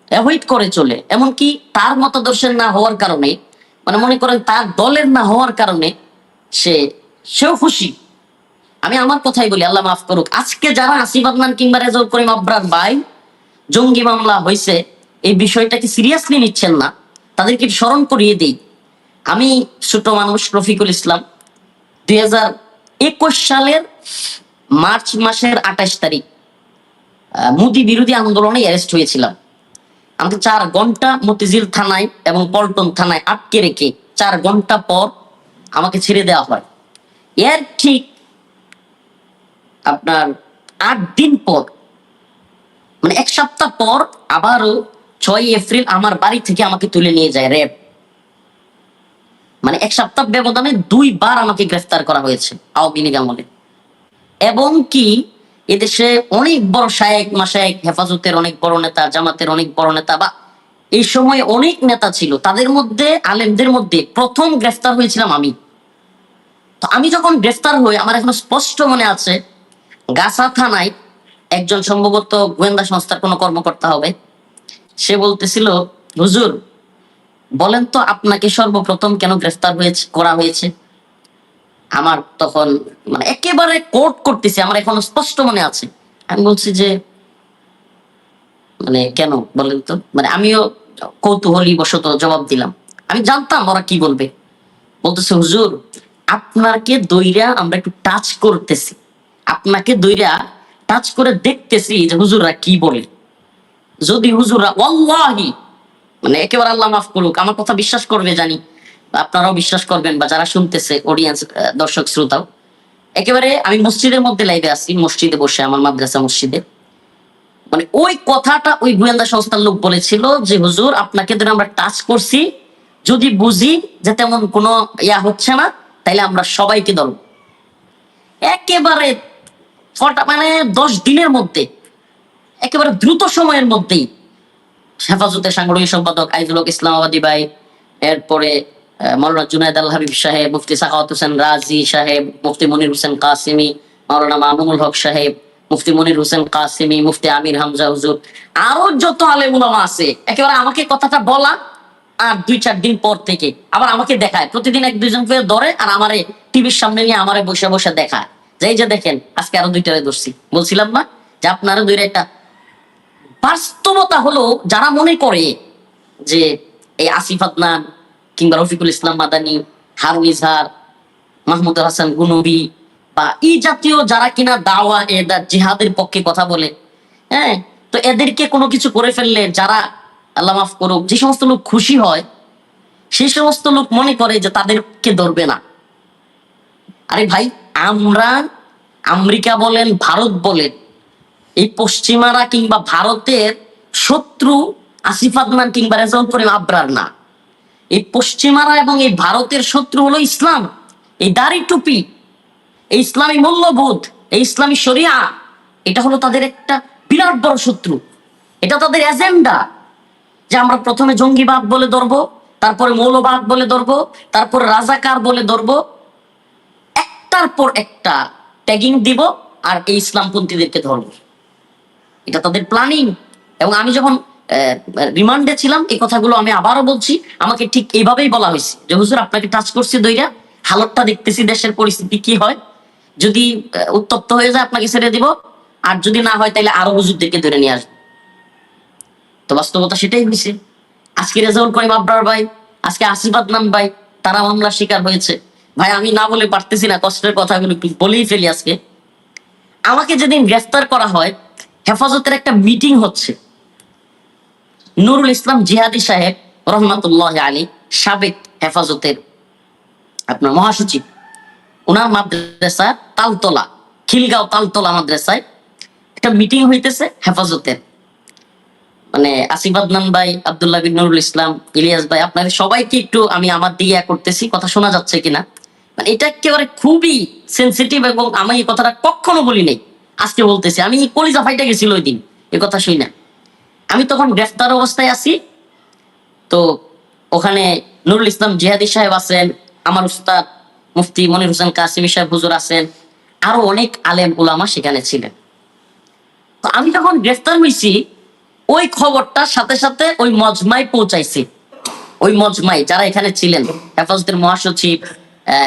অ্যাভয়েড করে চলে। এমনকি তার মতাদর্শের না হওয়ার কারণে, মানে মনে করেন তার দলের না হওয়ার কারণে সেও খুশি। আমি আমার কথাই বলি, আল্লাহ মাফ করুক, আজকে যারা আসিফ আদনান কিংবা রেজাউল করিম আবরার ভাই জঙ্গি মামলা হয়েছে এই বিষয়টাকে সিরিয়াসলি নিচ্ছেন না, তাদেরকে স্মরণ করিয়ে দিই। আমি ছোট মানুষ রফিকুল ইসলাম 2021 সালের মার্চ মাসের 28 তারিখ মোদি বিরোধী আন্দোলনে অ্যারেস্ট হয়েছিলাম। আমাকে 4 ঘন্টা মতিঝিল থানায় এবং পল্টন থানায় আটকে রেখে 4 ঘন্টা পর আমাকে ছেড়ে দেওয়া হয়। এর ঠিক আপনার 8 দিন পর, মানে 1 সপ্তাহ পর আবারও 6 এপ্রিল আমার বাড়ি থেকে আমাকে তুলে নিয়ে যায় র্যাব। মানে 1 সপ্তাহ ব্যবধানে 2 বার আমাকে গ্রেফতার করা হয়েছে আওয়ামী লীগ আমলে। এবং কি এদেশে অনেক বড় শায়েখ মাশায়েখ, হেফাজতের অনেক বড় নেতা, জামাতের অনেক বড় নেতা, বা এই সময় অনেক নেতা ছিল, তাদের মধ্যে আলেমদের মধ্যে প্রথম গ্রেফতার হয়েছিলাম আমি। তো আমি যখন গ্রেফতার হই, আমার এখনো স্পষ্ট মনে আছে, গাছা থানায় একজন সম্ভবত গোয়েন্দা সংস্থার কোনো কর্মকর্তা হবে, সে বলতেছিল, হুজুর বলেন তো আপনাকে সর্বপ্রথম কেন গ্রেফতার করা হয়েছে? আমার তখন মানে একেবারে কোট করতেছি, আমার এখন স্পষ্ট মনে আছে। আমি বলছি যে মানে কেন বলেন তো, মানে আমিও কৌতূহলী বশত জবাব দিলাম, আমি জানতাম ওরা কি বলবে। বলতেছে, হুজুর আপনাকে দইরা আমরা একটু টাচ করতেছি, আপনাকে দইরা টাচ করে দেখতেছি যে হুজুররা কি বলে। যদি হুজুররা ওয়াল্লাহি, মানে একেবারে আল্লাহ মাফ করুক, আমার কথা বিশ্বাস করবে জানি, আপনারাও বিশ্বাস করবেন, বা যারা শুনতেছে অডিয়েন্স, দর্শক শ্রোতাও, একেবারে আমি মসজিদের মধ্যে লাইভে আছি, মসজিদে বসে, আমার মাদ্রাসা মসজিদে, মানে ওই কথাটা ওই গোয়েন্দা সংস্থার লোক বলেছিল যে হুজুর আপনাকে ধরে আমরা টাচ করছি, যদি বুঝি যে তেমন কোনো ইয়া হচ্ছে না, তাইলে আমরা সবাইকে ধরব। একেবারে মানে 10 দিনের মধ্যে, একেবারে দ্রুত সময়ের মধ্যেই হেফাজতের সাংগঠনিক সম্পাদক আইজুল হক ইসলামাবাদী ভাই, এরপরে মাওলানা জুনায়েদ আল হাবিব সাহেব, মুফতি সাখাওয়াত হোসেন রাজি সাহেব, মুফতি মনির হোসেন কাসিমি, মাওলানা মামুনুল হক সাহেব, মুফতি মনির হোসেন কাসিমি, মুফতি আমির হামজা হুজুর, আরো যত আলেম উলামা আছে, একেবারে আমাকে কথাটা বলা আর 2-4 দিন পর থেকে আবার আমাকে দেখায়, প্রতিদিন 1-2 জন করে ধরে আর আমারে টিভির সামনে নিয়ে আমারে বসে বসে দেখায় যে এই যে দেখেন আজকে আরো 2টারে ধরছি। বলছিলাম না যে আপনারা দুইটা একটা বাস্তবতা হলো, যারা মনে করে যে এই আসিফ আদনান কিংবা রফিকুল ইসলাম মাদানী, হারুন ইজহার, মাহমুদ হাসান গুনবি, বা এই জাতীয় যারা কিনা দাওয়া জিহাদের পক্ষে কথা বলে, হ্যাঁ, তো এদেরকে কোনো কিছু করে ফেললে যারা, আল্লাহ মাফ করুক, যে সমস্ত লোক খুশি হয়, সেই সমস্ত লোক মনে করে যে তাদেরকে ধরবে না। আরে ভাই, আমরা আমেরিকা বলেন, ভারত বলেন, এই পশ্চিমারা কিংবা ভারতের শত্রু আসিফ আদনান কিংবা রেজাউল করিম আবরার না। এই পশ্চিমারা এবং এই ভারতের শত্রু হলো ইসলাম, এই দাড়ি টুপি, এই ইসলামী মূল্যবোধ, এই ইসলামী শরিয়া, এটা হলো তাদের একটা বিরাট বড় শত্রু। এটা তাদের এজেন্ডা যে আমরা প্রথমে জঙ্গিবাদ বলে ধরবো, তারপরে মৌলবাদ বলে ধরবো, তারপরে রাজাকার বলে ধরবো, একটার পর একটা ট্যাগিং দিব আর এই ইসলামপন্থীদেরকে ধরবো। এটা তাদের প্ল্যানিং। এবং আমি যখন রিমান্ডে ছিলাম, এই কথাগুলো আমি আবারও বলছি, আমাকে ঠিক এইভাবেই বলা হয়েছে যে হুজুর আপনাকে টাচ করছি দইরা, হালতটা দেখতেছি দেশের পরিস্থিতি কি হয়, যদি উত্তপ্ত হয়ে যায় আপনাকে ছেড়ে দিব, আর যদি না হয় তাহলে আরো হুজুরদেরকে ধরে নিয়ে আসবো। তো বাস্তবতা সেটাই হয়েছে। আজকে রেজাউল করিম আবরার ভাই, আজকে আসিফ আদনান ভাই, তারা মামলার শিকার হয়েছে। ভাই আমি না বলে পারতেছি না, কষ্টের কথাগুলো একটু বলেই ফেলি। আজকে আমাকে যেদিন গ্রেফতার করা হয়, হেফাজতের একটা মিটিং হচ্ছে, নুরুল ইসলাম জিহাদি সাহেব রহমাতুল্লাহ আলী, সাবেক হেফাজতের আপনার মহাসচিব, ওনার মাদ্রাসা তালতলা, খিলগাঁও তালতলা মাদ্রাসায় একটা মিটিং হইতেছে হেফাজতের। মানে আসিফ আদনান ভাই, আব্দুল্লাহ বিন নুরুল ইসলাম, ইলিয়াস ভাই, আপনাদের সবাইকে একটু আমি আমার দিকে করতেছি, কথা শোনা যাচ্ছে কিনা। মানে এটা একেবারে খুবই সেন্সিটিভ, এবং আমি এই কথাটা কখনো বলি নাই, আজকে বলতেছি। আমি কলিজা ফাইটা গেছিল ওই দিন এই কথা শুই না। আমি তখন গ্রেফতার অবস্থায় আছি, তো ওখানে নুরুল ইসলাম জিহাদি সাহেব আছেন, আমার উস্তাদ মুফতি মনির হোসেন কাসিমি সাহেব হুজুর আছেন, আরো অনেক আলেম উলামা সেখানে ছিলেন। তো আমি যখন গ্রেফতার হয়েছি, ওই খবরটা সাথে সাথে ওই মজমায় পৌঁছাইছি। ওই মজমায় যারা এখানে ছিলেন, হেফাজতের মহাসচিব,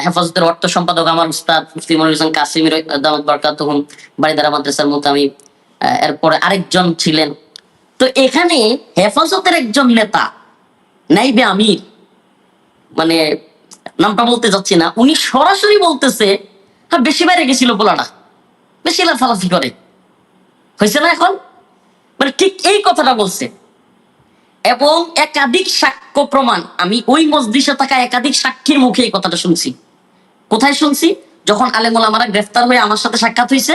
হেফাজতের অর্থ সম্পাদক আমার উস্তাদ মুফতি মনির হোসেন কাসিমি দামাত বারকাতুহুম, বাড়িদারা মাদ্রাসার মুতামিম, এরপরে আরেকজন ছিলেন। তো এখানে হেফাজতের একজন নেতা, নাইবে আমির, মানে নামটা বলতে যাচ্ছি না, উনি সরাসরি বলতেছে, হ্যাঁ বেশি বাইরে গেছিল পোলাটা, বেশি লাফালাফি করে, হয়েছে না এখন, মানে ঠিক এই কথাটা বলছে। এবং একাধিক সাক্ষ্য প্রমাণ, আমি ওই মজলিসে থাকা একাধিক সাক্ষীর মুখে এই কথাটা শুনছি। কোথায় শুনছি? যখন আলেম ওলামারা গ্রেফতার হয়ে আমার সাথে সাক্ষাৎ হয়েছে,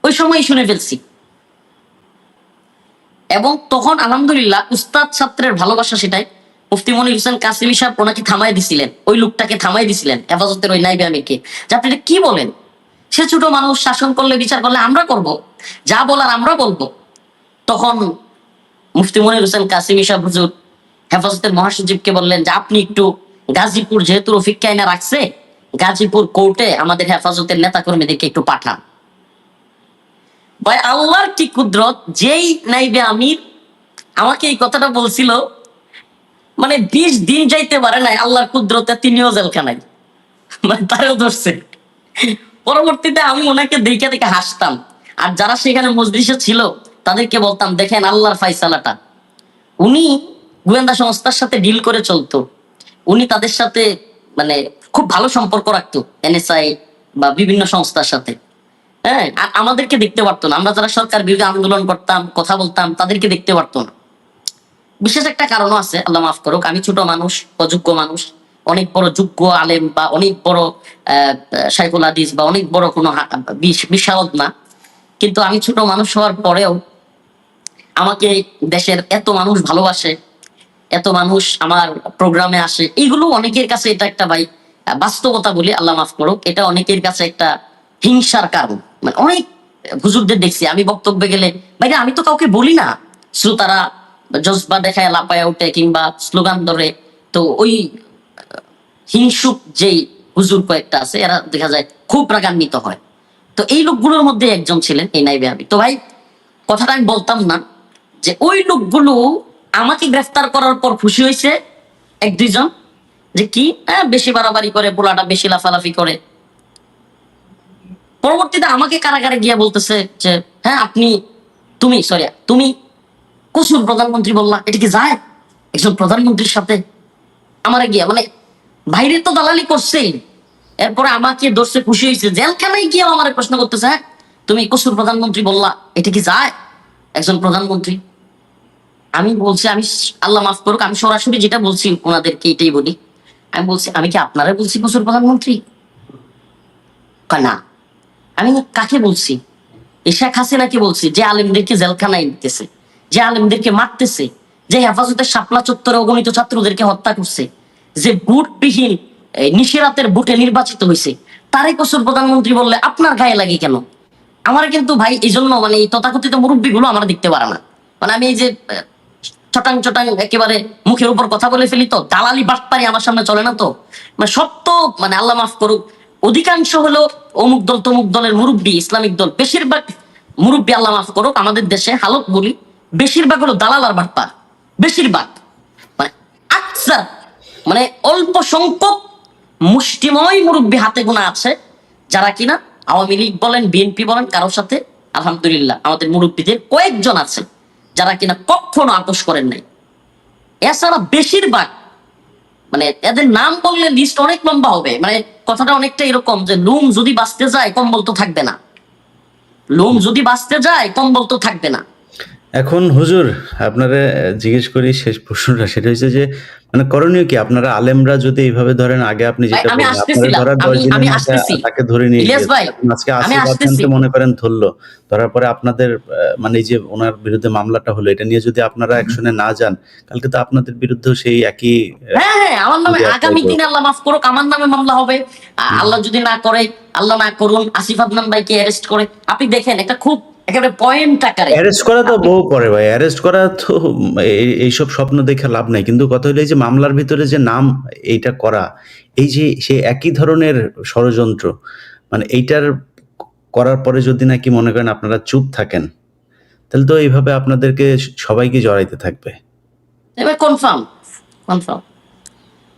ওই সময় শুনে ফেলছি। এবং তখন আলহামদুলিল্লাহ উস্তাদ ছাত্রের ভালোবাসা সেটাই। মুফতি মনির হোসেন কাসিমি সাহেব ওনাকে থামাই দিছিলেন, ওই লোকটাকে থামাই দিছিলেন, হেফাজতের ওই নাইবে আমিরকে, যে আপনি এটা কি বলেন? সে ছোট মানুষ, শাসন করলে বিচার করলে আমরা করব, যা বলার আমরা বলবো। তখন মুফতি মনির হোসেন কাসিমি সাহেব হুজুর হেফাজতের মহাসচিবকে বললেন যে আপনি একটু গাজীপুর, যেহেতু রফিক কায়না রাখছে, গাজীপুর কোর্টে আমাদের হেফাজতের নেতা কর্মীদেরকে একটু পাঠান। ভাই আল্লাহর কি কুদরত, যেই নাইবে আমির আমাকে এই কথাটা বলছিল, মানে 20 দিন যাইতে পারে নাই, আল্লাহর কুদরতে তিনিও জেলখানায়, মানে তারও ধরছে। পরবর্তীতে আমি ওনাকে দেখে দেখে হাসতাম, আর যারা সেখানে মজলিসে ছিল তাদেরকে বলতাম, দেখেন আল্লাহর ফাইসালাটা। উনি গোয়েন্দা সংস্থার সাথে ডিল করে চলতো, উনি তাদের সাথে মানে খুব ভালো সম্পর্ক রাখতো, এনএসআই বা বিভিন্ন সংস্থার সাথে। হ্যাঁ, আর আমাদেরকে দেখতে পারতো না, আমরা যারা সরকার বিরুদ্ধে আন্দোলন করতাম, কথা বলতাম, তাদেরকে দেখতে পারতো না। বিশেষ একটা কারণও আছে, আল্লাহ মাফ করুক, আমি ছোট মানুষ, অযোগ্য মানুষ, অনেক বড় যোগ্য আলেম বা অনেক বড় শাইখুল হাদিস বা অনেক বড় কোনো বিশারদ না, কিন্তু আমি ছোট মানুষ হওয়ার পরেও আমাকে দেশের এত মানুষ ভালোবাসে, এত মানুষ আমার প্রোগ্রামে আসে, এইগুলো অনেকের কাছে, এটা একটা ভাই বাস্তবতা বলি, আল্লাহ মাফ করুক, এটা অনেকের কাছে একটা হিংসার কারণ। মানে অনেক হুজুরদের দেখছি আমি বক্তব্যে গেলে, ভাই আমি তো কাউকে বলি না, শ্রোতারা জজবা দেখায় লাপায়া উঠে কিংবা স্লোগান ধরে, তো ওই হিংসুক যেই হুজুর কয়েকটা আছে, এরা দেখা যায় খুব রাগান্বিত হয়। তো এই লোকগুলোর মধ্যে একজন ছিলেন এই নাইবে আমির। তো ভাই কথাটা আমি বলতাম না যে ওই লোকগুলো আমাকে গ্রেফতার করার পর খুশি হয়েছে 1-2 জন, যে কি বেশি বাড়াবাড়ি করে, পোলাটা বেশি লাফালাফি করে। পরবর্তীতে আমাকে কারাগারে গিয়ে বলতেছে যে হ্যাঁ তুমি কসুর প্রধানমন্ত্রী বললা, এটা কি যায় একজন প্রধানমন্ত্রীর সাথে? আমার গিয়া মানে বাইরে তো দালালি করছেই, এরপরে আমাকে ধরছে, খুশি হয়েছে, জেলখানায় গিয়ে আমার প্রশ্ন করতেছে, হ্যাঁ তুমি কসুর প্রধানমন্ত্রী বললা, এটা কি যায় একজন প্রধানমন্ত্রী? আমি বলছি, আমি আল্লাহ মাফ করুক, আমি সরাসরি যেটা বলছি ওনাদেরকে এটাই বলি, আমি বলছি আমি কি আপনারা বলছি কসুর প্রধানমন্ত্রী? না, আমি কাকে বলছি? শেখ হাসিনাকে বলছি, যে আলেমদেরকে জেলখানায় নিতেছে, যে আলেমদেরকে মারতেছে, যে হেফাজতের শাপলা চত্বরে অগণিত ছাত্রদেরকে হত্যা করছে, যে বুটবিহীন নিশিরাতের বুটে নির্বাচিত হয়েছে, তারে কসুর প্রধানমন্ত্রী বললে আপনার গায়ে লাগে কেন? আমার কিন্তু ভাই এই জন্য মানে এই তথাকথিত মুরব্বী গুলো আমরা দেখতে পারে না, মানে আমি এই যে চটাং চটাং একেবারে মুখের উপর কথা বলে ফেলি, তো দালালি বাটপারি আমার সামনে চলে না। তো মানে সব তো মানে আল্লাহ মাফ করুক, অধিকাংশ হলো অমুক দল তমুক দলের মুরব্বী, ইসলামিক দল, বেশিরভাগ মুরব্বী আল্লাহ মাফ করুক আমাদের দেশে হালত বলি, বেশিরভাগ হলো দালাল আর বাটপার, বেশিরভাগ মানে আকসার, মানে অল্প সংখ্যক মুষ্টিময় মুরব্বী হাতে গোনা আছে যারা কিনা আওয়ামী লীগ বলেন, বিএনপি বলেন, কারোর সাথে আলহামদুলিল্লাহ আমাদের মুরব্বীদের কয়েকজন আছে যারা কিনা কখনো আপোষ করেন নাই। এছাড়া বেশিরভাগ মানে এদের নাম বললে লিস্ট অনেক লম্বা হবে, মানে কথাটা অনেকটা এরকম যে লোম যদি বাঁচতে যায় কম্বল তো থাকবে না, লোম যদি বাঁচতে যায় কম্বল তো থাকবে না। এখন হুজুর আপনারা জিজ্ঞেস করি শেষ প্রশ্নটা, সেটা হচ্ছে যে মানে করণীয় কি? আপনারা আলেমরা যদি এইভাবে ধরেন, আগে আপনি যেটা আমি বললেন, আসতেছিলাম, আপনারা ধরার 10 দিনের মধ্যে তাকে ধরে নিয়ে ইলিয়াস ভাই, গিয়েছেন, আজকে আমি 80 আসতেছি। মনে করেন ধরলো, ধরার পরে আপনাদের মানে এই যে ওনার বিরুদ্ধে মামলাটা হলো, এটা নিয়ে যদি আপনারা অ্যাকশনে না যান, কালকে তো আপনাদের বিরুদ্ধেও সেই একই হ্যাঁ আমার নামে আগামী দিনে আল্লাহ মাফ করুক আমার নামে মামলা হবে, আল্লাহ যদি না করে, আল্লাহ না করুন, আসিফ আদনান ভাইকে অ্যারেস্ট করে। আপনি দেখেন একটা খুব একেবারে পয়েন্ট আকারে অ্যারেস্ট করা তো বহু পরে ভাই, অ্যারেস্ট করা তো এইসব স্বপ্ন দেখে লাভ নাই, কিন্তু কথা হলো এই যে মামলার ভিতরে যে নাম এইটা করা, এই যে সেই একই ধরনের ষড়যন্ত্র, মানে এইটার করার পরে যদি নাকি মনে করেন আপনারা চুপ থাকেন, তাহলে তো এইভাবে আপনাদেরকে সবাইকে জড়াইতে থাকবে। এবার কনফার্ম।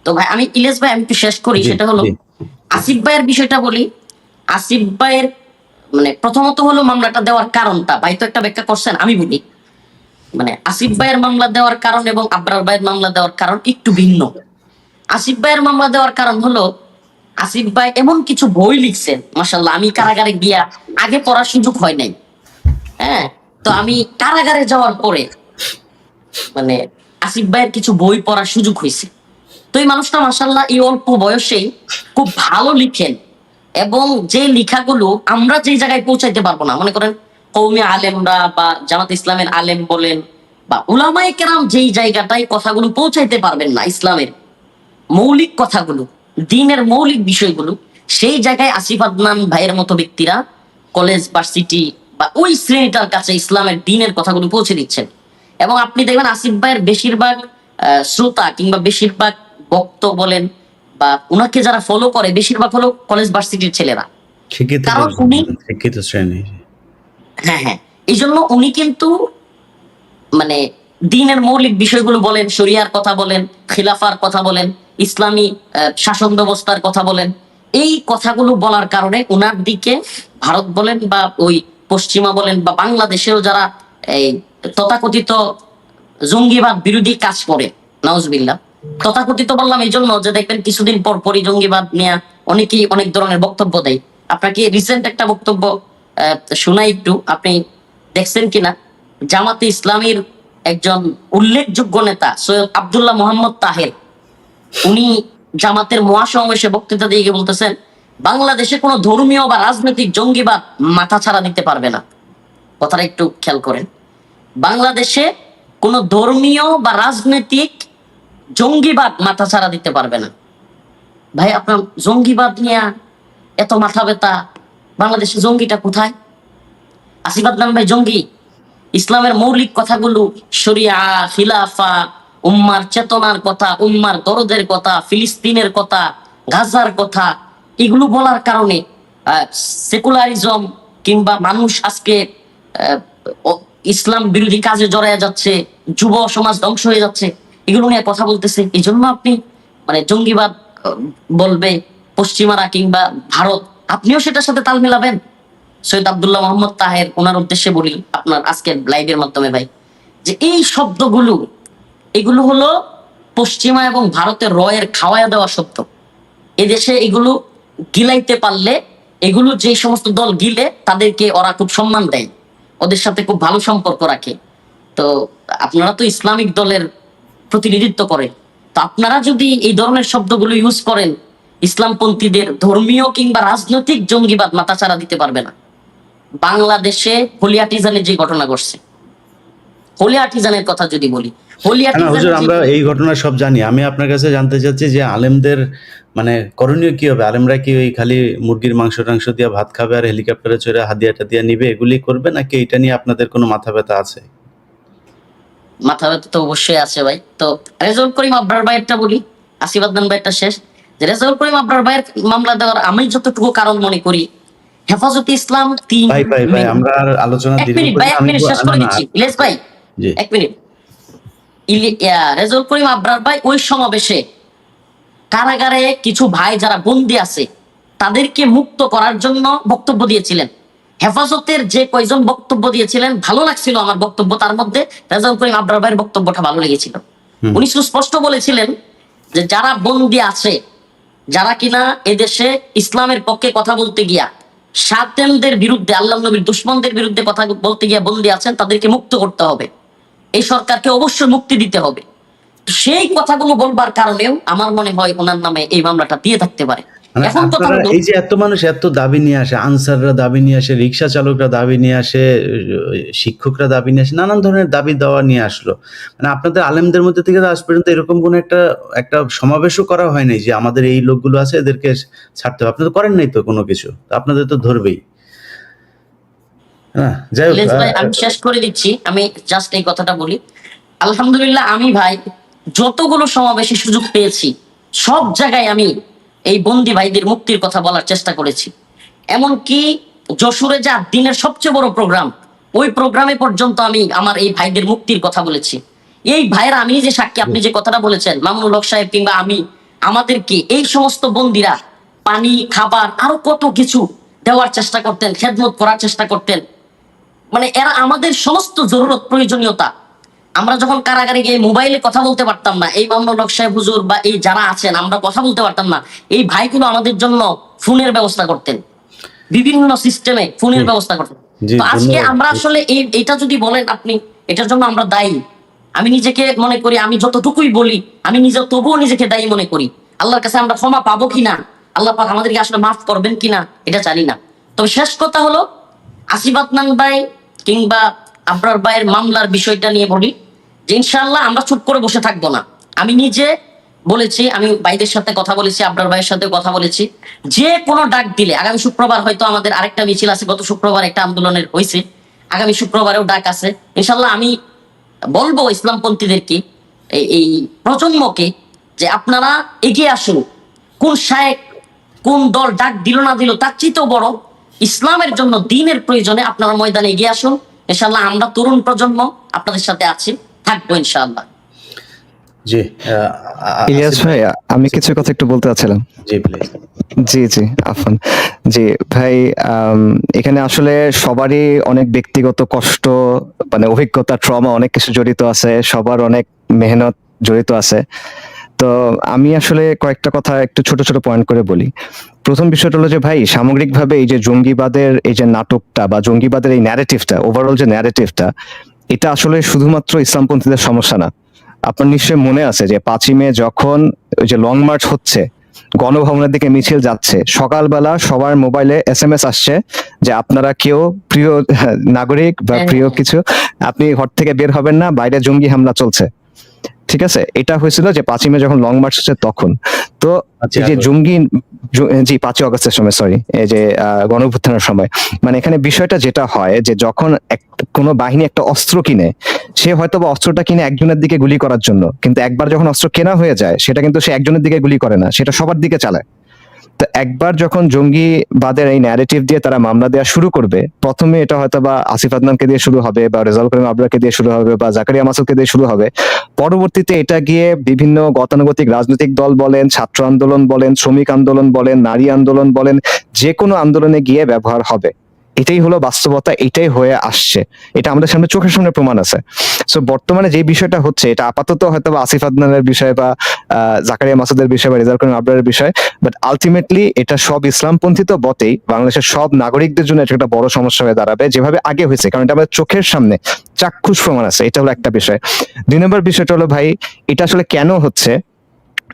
তো ভাই আমি ইলিয়াস ভাই আমি একটু শেষ করি, সেটা হলো আসিফ ভাইয়ের বিষয়টা বলি। আসিফ ভাইয়ের মানে প্রথমত হলো মামলাটা দেওয়ার কারণটা ভাই তো একটা ব্যাখ্যা করছেন, আমি বলি মানে আসিফ ভাইয়ের মামলা দেওয়ার কারণ এবং আবরার ভাইয়ের মামলা দেওয়ার কারণ একটু ভিন্ন। আসিফ ভাইয়ের মামলা দেওয়ার কারণ হলো আসিফ ভাই এমন কিছু বই লিখছেন, মাশাআল্লাহ, আমি কারাগারে গিয়া আগে পড়ার সুযোগ হয় নাই। হ্যাঁ, তো আমি কারাগারে যাওয়ার পরে মানে আসিফ ভাইয়ের কিছু বই পড়ার সুযোগ হয়েছে। তো এই মানুষটা মাশাআল্লাহ এই অল্প বয়সেই খুব ভালো লিখেন, এবং যে লেখাগুলো আমরা যে জায়গায় পৌঁছাইতে পারবো না, মনে করেন কওমি আলেমরা বা জামাত ইসলামের আলেম বলেন বা উলামায়ে কেরাম যেই জায়গাটায় কথাগুলো পৌঁছাইতে পারবেন না, ইসলামের মৌলিক কথাগুলো, দ্বীনের মৌলিক বিষয়গুলো, সেই জায়গায় আসিফ আদনান ভাইয়ের মতো ব্যক্তিরা কলেজ ভার্সিটি বা ওই শ্রেণীটার কাছে ইসলামের দ্বীনের কথাগুলো পৌঁছে দিচ্ছেন। এবং আপনি দেখবেন আসিফ ভাইয়ের বেশিরভাগ শ্রোতা কিংবা বেশিরভাগ বক্ত বলেন বা উনাকে যারা ফলো করে বেশিরভাগ হলো কলেজ ভার্সিটির ছেলেরা। শিক্ষিত কারণ উনি শিক্ষিত শ্রেণী। হ্যাঁ, এই জন্য উনি কিন্তু মানে দ্বীনের মৌলিক বিষয়গুলো বলেন, শরিয়ার কথা বলেন, খিলাফার কথা বলেন, ইসলামী শাসন ব্যবস্থার কথা বলেন। এই কথাগুলো বলার কারণে উনার দিকে ভারত বলেন বা ওই পশ্চিমা বলেন বা বাংলাদেশেও যারা এই তথাকথিত জঙ্গিবাদ বিরোধী কাজ করে, নাউজুবিল্লাহ, তথাকথিত বললাম এই জন্য যে দেখবেন কিছুদিন পর পরই জঙ্গিবাদ নিয়ে অনেকেই অনেক ধরনের বক্তব্য দেয়। আপনাকে রিসেন্ট একটা বক্তব্য শোনাই একটু, আপনি দেখছেন কিনা। জামাতে ইসলামীর একজন উল্লেখযোগ্য নেতা সৈয়দ আব্দুল্লাহ মোহাম্মদ তাহের, উনি জামাতের মহাসমাবেশে বক্তৃতা দিয়ে গিয়ে বলতেছেন বাংলাদেশে কোনো ধর্মীয় বা রাজনৈতিক জঙ্গিবাদ মাথা ছাড়া দিতে পারবে না। কথাটা একটু খেয়াল করেন, বাংলাদেশে কোনো ধর্মীয় বা রাজনৈতিক জঙ্গিবাদ মাথা ছাড়া দিতে পারবে না। ভাই আপনার জঙ্গিবাদ নিয়ে এত মাথা ব্যথা, বাংলাদেশে জঙ্গিটা কোথায়? আসিফ আদনান ভাই জঙ্গি? ইসলামের মৌলিক কথাগুলো, শরিয়া, খিলাফা, উম্মার চেতনার কথা, উম্মার দরদের কথা, ফিলিস্তিনের কথা, গাজার কথা, এগুলো বলার কারণে সেকুলারিজম কিংবা মানুষ আজকে ইসলাম বিরোধী কাজে জড়ায় যাচ্ছে, যুব সমাজ ধ্বংস হয়ে যাচ্ছে, এগুলো নিয়ে কথা বলতেছে। এই জন্য আপনি মানে জঙ্গিবাদ বলবে পশ্চিমারা কিংবা ভারত, আপনিও সেটার সাথে তাল মেলাবেন? সৈয়দ আব্দুল্লাহ মোহাম্মদ তাহের, ওনার উদ্দেশ্যে বলি আপনার আজকের লাইভের মাধ্যমে ভাই, যে এই শব্দগুলো এগুলো হলো পশ্চিমা এবং ভারতের রয়ের খাওয়ায়া দেওয়া শব্দ। এদেশে এগুলো গিলাইতে পারলে, এগুলো যে সমস্ত দল গিলে তাদেরকে ওরা খুব সম্মান দেয়, ওদের সাথে খুব ভালো সম্পর্ক রাখে। তো আপনারা তো ইসলামিক দলের প্রতিনিধিত্ব করেন, তো আপনারা যদি এই ধরনের শব্দগুলো ইউজ করেন, ইসলামপন্থীদের ধর্মীয় কিংবা রাজনৈতিক জঙ্গিবাদ মাথাচাড়া দিতে পারবে না। বাংলাদেশে হোলি আর্টিজানের যে ঘটনা ঘটছে, হোলি আর্টিজানের কথা যদি বলি, হোলি হুজুর আমরা এই ঘটনা সব জানি। আমি আপনার কাছে জানতে চাচ্ছি যে আলেমদের মানে করণীয় কি হবে? আলেমরা কি ওই খালি মুরগির মাংস টাংস দিয়ে ভাত খাবে আর হেলিকপ্টারে চড়ে হাদিয়া টাদিয়া নিবে, এগুলি করবে, নাকি এটা নিয়ে আপনাদের কোনো মাথা ব্যথা আছে? মাথা ব্যথা তো অবশ্যই আছে ভাই। তো রেজাউল করিম আবরার ভাইয়েরটা বলি, আসিফ আদনান ভাইয়েরটা শেষ। যে রেজাউল করিম আবরার ভাইয়ের মামলা দেওয়ার আমি যতটুকু কারণ মনে করি, হেফাজতে ইসলাম ভাই আমরা আর আলোচনা এক মিনিট ভাই, এক মিনিট শেষ করে দিচ্ছি ইলিয়াস ভাই, এক মিনিট। রেজাউল করিম আবরার ভাই ওই সমাবেশে কারাগারে কিছু ভাই যারা বন্দী আছে তাদেরকে মুক্ত করার জন্য বক্তব্য দিয়েছিলেন। হেফাজতের যে কয়জন বক্তব্য দিয়েছিলেন ভালো লাগছিল আমার বক্তব্য, তার মধ্যে রেজাউল করিম আবরার ভাইয়ের বক্তব্যটা ভালো লেগেছিল। উনি সুস্পষ্ট বলেছিলেন যে যারা বন্দী আছে, যারা কিনা এদেশে ইসলামের পক্ষে কথা বলতে গিয়া সাতেমদের বিরুদ্ধে, আল্লাহ নবীর দুশমনদের বিরুদ্ধে কথা বলতে গিয়া বন্দী আছেন, তাদেরকে মুক্ত করতে হবে, এই সরকারকে অবশ্যই মুক্তি দিতে হবে। সেই কথাগুলো বলবার কারণেও আমার মনে হয় ওনার নামে এই মামলাটা দিয়ে থাকতে পারে। এখন কথা হলো, এই যে এত মানুষ এত দাবি নিয়ে আসে, আনসাররা দাবি নিয়ে আসে, রিক্সা চালকরা দাবি নিয়ে আসে, শিক্ষকরা দাবি নিয়ে আসে, নানান ধরনের দাবি দেওয়া নিয়ে আসলো, মানে আপনাদের আলেমদের মধ্যে থেকে আজ পর্যন্ত এরকম কোন একটা সমাবেশও করা হয়নি যে আমাদের এই লোকগুলো আছে এদেরকে ছাড়তে হবে। আপনাদের করেন নাই তো কোনো কিছু, আপনাদের তো ধরবেই। যাই হোক, আমি শেষ করে দিচ্ছি, আমি জাস্ট এই কথাটা বলি। আলহামদুলিল্লাহ আমি ভাই যতগুলো সমাবেশে সুযোগ পেয়েছি সব জায়গায় আমি এই বন্দী ভাইদের মুক্তির কথা বলার চেষ্টা করেছি। এমনকি যশোরে যা দিনের সবচেয়ে বড় প্রোগ্রাম, ওই প্রোগ্রামে পর্যন্ত আমি আমার এই ভাইদের মুক্তির কথা বলেছি। এই ভাইয়েরা, আমি যে সাক্ষী, আপনি যে কথাটা বলেছেন মামুনুল হক সাহেব কিংবা আমি, আমাদেরকে এই সমস্ত বন্দীরা পানি, খাবার, আরো কত কিছু দেওয়ার চেষ্টা করতেন, খেদমত করার চেষ্টা করতেন। মানে এরা আমাদের সমস্ত জরুরত প্রয়োজনীয়তা, আমরা যখন কারাগারে গিয়ে মোবাইলে কথা বলতে পারতাম না, এই মামুনুল হক সাহেব হুজুর বা এই যারা আছেন, আমরা কথা বলতে পারতাম না, এই ভাইগুলো আমাদের জন্য ফোনের ব্যবস্থা করতেন, বিভিন্ন সিস্টেমে ফোনের ব্যবস্থা করতেন। তো আজকে আমরা আসলে এটা যদি বলেন আপনি, এটার জন্য আমরা দায়ী। আমি নিজেকে মনে করি আমি যতটুকুই বলি আমি নিজে তবুও নিজেকে দায়ী মনে করি। আল্লাহর কাছে আমরা ক্ষমা পাবো কিনা, আল্লাহ পাক আমাদেরকে আসলে মাফ করবেন কিনা এটা জানি না। তবে শেষ কথা হলো আসিফ আদনান ভাই কিংবা আবরার ভাইয়ের মামলার বিষয়টা নিয়ে বলি যে ইনশাআল্লাহ আমরা চুপ করে বসে থাকবো না। আমি নিজে বলেছি, আমি ভাইদের সাথে কথা বলেছি, আবরার ভাইয়ের সাথে কথা বলেছি, যে কোনো ডাক দিলে আগামী শুক্রবার হয়তো আমাদের আরেকটা মিছিল আছে, গত শুক্রবার একটা আন্দোলনের হয়েছে, আগামী শুক্রবারেও ডাক আছে ইনশাআল্লাহ। আমি বলবো ইসলামপন্থীদেরকে, এই প্রজন্মকে যে আপনারা এগিয়ে আসুন। কোন শায়েখ কোন দল ডাক দিল না দিল তার চেয়েও বড় ইসলামের জন্য দিনের প্রয়োজনে আপনারা ময়দানে এগিয়ে আসুন। ইনশাআল্লাহ আমরা তরুণ প্রজন্ম আপনাদের সাথে আছি, থাকবো ইনশাআল্লাহ। জি ইলিয়াস ভাই, আমি কিছু কথা একটু বলতে চাচ্ছিলাম। জি প্লিজ। জি আফান। জি ভাই, এখানে আসলে সবারই অনেক ব্যক্তিগত কষ্ট, মানে অভিজ্ঞতা, ট্রমা অনেক কিছু জড়িত আছে, সবার অনেক মেহনত জড়িত আছে। তো আমি আসলে কয়েকটা কথা একটু ছোট ছোট পয়েন্ট করে বলি। প্রথম বিষয়টা হলো যে ভাই, সামগ্রিকভাবে এই যে জঙ্গিবাদের এই যে নাটকটা বা জঙ্গিবাদের এই ন্যারেটিভটা, ওভারঅল যে ন্যারেটিভটা, এটা আসলে শুধুমাত্র ইসলামপন্থীদের সমস্যা না। আপনার নিশ্চয়ই মনে আছে যে 5ই মে যখন ওই যে লং মার্চ হচ্ছে, গণভবনের দিকে মিছিল যাচ্ছে, সকালবেলা সবার মোবাইলে SMS আসছে যে আপনারা কেউ প্রিয় নাগরিক বা প্রিয় কিছু, আপনি ঘর থেকে বের হবেন না, বাইরে জঙ্গি হামলা চলছে। ঠিক আছে, এটা হয়েছিল যে 5ই মে যখন লং মার্চ হচ্ছে তখন। তো এই যে জঙ্গি, জি 5ই অগস্টের সময়, সরি, এই যে গণঅভ্যুত্থানের সময়, মানে এখানে বিষয়টা যেটা হয় যে যখন কোনো বাহিনী একটা অস্ত্র কিনে, সে হয়তো বা অস্ত্রটা কিনে একজনের দিকে গুলি করার জন্য, কিন্তু একবার যখন অস্ত্র কেনা হয়ে যায় সেটা কিন্তু সে একজনের দিকে গুলি করে না, সেটা সবার দিকে চালায়। তো একবার যখন জঙ্গিবাদের এই ন্যারেটিভ দিয়ে তারা মামলা দেওয়া শুরু করবে, প্রথমে এটা হয়তো বা আসিফ আদনানকে দিয়ে শুরু হবে, বা রেজাউল করিম আবরারকে দিয়ে শুরু হবে, বা জাকারিয়া মাসুদকে দিয়ে শুরু হবে। পরবর্তীতে এটা গিয়ে বিভিন্ন গতানুগতিক রাজনৈতিক দল বলেন, ছাত্র আন্দোলন বলেন, শ্রমিক আন্দোলন বলেন, নারী আন্দোলন বলেন, যে কোনো আন্দোলনে গিয়ে ব্যবহার হবে। এটাই হলো বাস্তবতা, এটাই হয়ে আসছে, এটা আমাদের সামনে চোখের সামনে প্রমাণ আছে। সো বর্তমানে যে বিষয়টা হচ্ছে, এটা আপাতত হয়তো বা আসিফ আদনানের বিষয় বা জাকারিয়া মাসুদের বিষয় বা রেজাউল করিম আবরারের বিষয়, বাট আলটিমেটলি এটা সব ইসলামপন্থী তো বটেই, বাংলাদেশের সব নাগরিকদের জন্য এটা একটা বড় সমস্যা হয়ে দাঁড়াবে, যেভাবে আগে হয়েছে, কারণ এটা আমাদের চোখের সামনে চাক্ষুষ প্রমাণ আছে। এটা হলো একটা বিষয়। 2 নম্বর বিষয়টা হলো ভাই, এটা আসলে কেন হচ্ছে,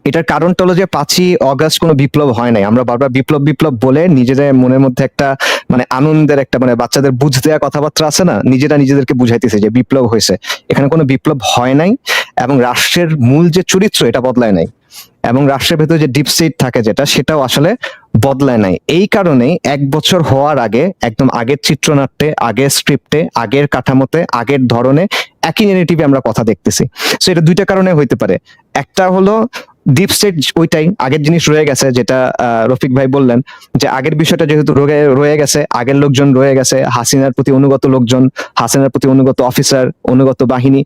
এটার কারণটা হলো যে 5ই অগস্ট কোনো বিপ্লব হয় নাই। আমরা বারবার বিপ্লব বিপ্লব বলে নিজেদের মনের মধ্যে একটা মানে আনন্দের একটা মানে বাচ্চাদের বুঝ দেওয়া কথাবার্তা আছে না, নিজেরা নিজেদেরকে বুঝাইতেছে যে বিপ্লব হয়েছে। এখানে কোনো বিপ্লব হয় নাই, এবং রাষ্ট্রের মূল যে চরিত্র এটা বদলায় নাই, এবং রাষ্ট্রের ভেতরে যে ডিপ স্টেট থাকে যেটা, সেটাও আসলে বদলায় নাই। এই কারণেই 1 বছর হওয়ার আগে একদম আগের চিত্রনাট্যে, আগের স্ক্রিপ্টে, আগের কাঠামোতে, আগের ধরনে একই নেগেটিভে আমরা কথা দেখতেছি। সো এটা 2টা কারণে হইতে পারে। একটা হলো ডিপ স্টেট ওইটাই আগের জিনিস রয়ে গেছে, যেটা রফিক ভাই বললেন যে আগের বিষয়টা যেহেতু রয়ে গেছে, আগের লোকজন রয়ে গেছে, হাসিনার প্রতি অনুগত লোকজন, হাসিনার প্রতি অনুগত অফিসার, অনুগত বাহিনী,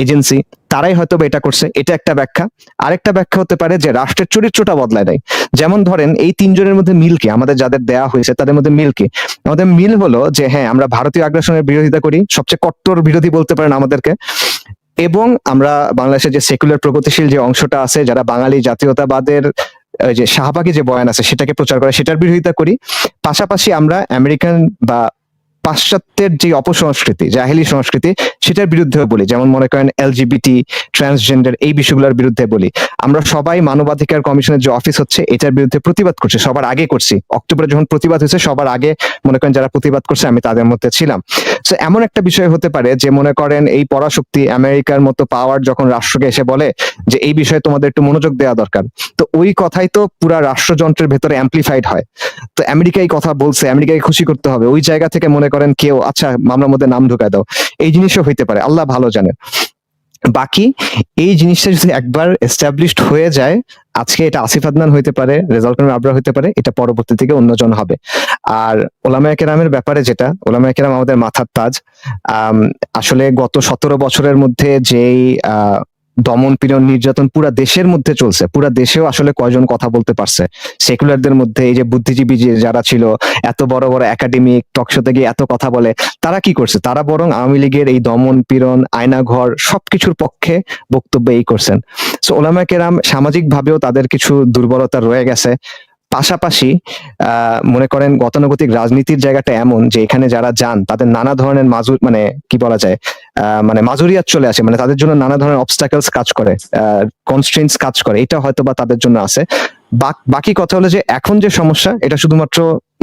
এজেন্সি, তারাই হয়তো এটা করছে। এটা একটা ব্যাখ্যা। আরেকটা ব্যাখ্যা হতে পারে যে রাষ্ট্রের চরিত্রটা বদলায় নাই। যেমন ধরেন এই 3 জনের মধ্যে মিল কি, আমাদের যাদের দেয়া হয়েছে তাদের মধ্যে মিল কি? আমাদের মিল হলো যে হ্যাঁ, আমরা ভারতীয় আগ্রাসনের বিরোধিতা করি, সবচেয়ে কট্টর বিরোধী বলতে পারেন আমাদেরকে, এবং আমরা বাংলাদেশের যে সেকুলার প্রগতিশীল যে অংশটা আছে, যারা বাঙালি জাতীয়তাবাদের যে শাহবাগী যে বয়ান আছে সেটাকে প্রচার করে, সেটার বিরোধিতা করি। পাশাপাশি আমরা আমেরিকান বা পাশ্চাত্যের যে অপসংস্কৃতি, জাহেলি সংস্কৃতি, সেটার বিরুদ্ধে বলি। যেমন মনে করেন LGBT, ট্রান্সজেন্ডার, এই বিষয়গুলোর বিরুদ্ধে বলি। আমরা সবাই মানবাধিকার কমিশনের যে অফিস হচ্ছে এটার বিরুদ্ধে প্রতিবাদ করছি, সবার আগে করছি। অক্টোবরে যখন প্রতিবাদ হয়েছে সবার আগে মনে করেন যারা প্রতিবাদ করছে আমি তাদের মধ্যে ছিলাম। তো এমন একটা বিষয় হতে পারে যে মনে করেন এই পরাশক্তি আমেরিকার মতো পাওয়ার যখন রাষ্ট্রকে এসে বলে যে এই বিষয়ে তোমাদের একটু মনোযোগ দেওয়া দরকার, তো ওই কথাই তো পুরা রাষ্ট্রযন্ত্রের ভেতরে অ্যাম্পলিফাইড হয়। তো আমেরিকা এই কথা বলছে, আমেরিকাকে খুশি করতে হবে, ওই জায়গা থেকে মনে করেন কেউ আচ্ছা মামলার মধ্যে নাম ঢুকায় দাও, এই জিনিসও হইতে পারে, আল্লাহ ভালো জানেন। বাকি এই জিনিসটা যদি একবার এস্টাবলিশড হয়ে যায়, আজকে এটা আসিফ আদনান হইতে পারে, রেজাউল করিম আবরার হইতে পারে, এটা পরবর্তী থেকে অন্যজন হবে। আর ওলামায়ে কেরামের ব্যাপারে যেটা, ওলামায়ে কেরাম আমাদের মাথার তাজ। আসলে গত 17 বছরের মধ্যে যেই দমন পীড়ন নির্যাতন পুরা দেশের মধ্যে চলছে, পুরা দেশেও আসলে কয়জন কথা বলতে পারছে? সেকুলারদের মধ্যে এই যে বুদ্ধিজীবী যারা ছিল, এত বড় বড় একাডেমিক টকশোতে গিয়ে এত কথা বলে, তারা কি করছে? তারা বরং আওয়ামী লীগের এই দমন পীড়ন, আয়নাঘর সবকিছুর পক্ষে বক্তব্য এই করছেন। সো ওলামায়ে কেরাম সামাজিক ভাবেও তাদের কিছু দুর্বলতা রয়ে গেছে, পাশাপাশি মনে করেন গতানুগতিক রাজনীতির জায়গাটা এমন যে এখানে যারা যান তাদের নানা ধরনের মানে কি বলা যায় মানে মাজুরিয়াত চলে আসে, মানে তাদের জন্য নানা ধরনের অবস্টাকলস কাজ করে, কনস্ট্রেন্টস কাজ করে, এটা হয়তো বা তাদের জন্য আছে। বাকি কথা হলো যে এখন যে সমস্যা এটা শুধুমাত্র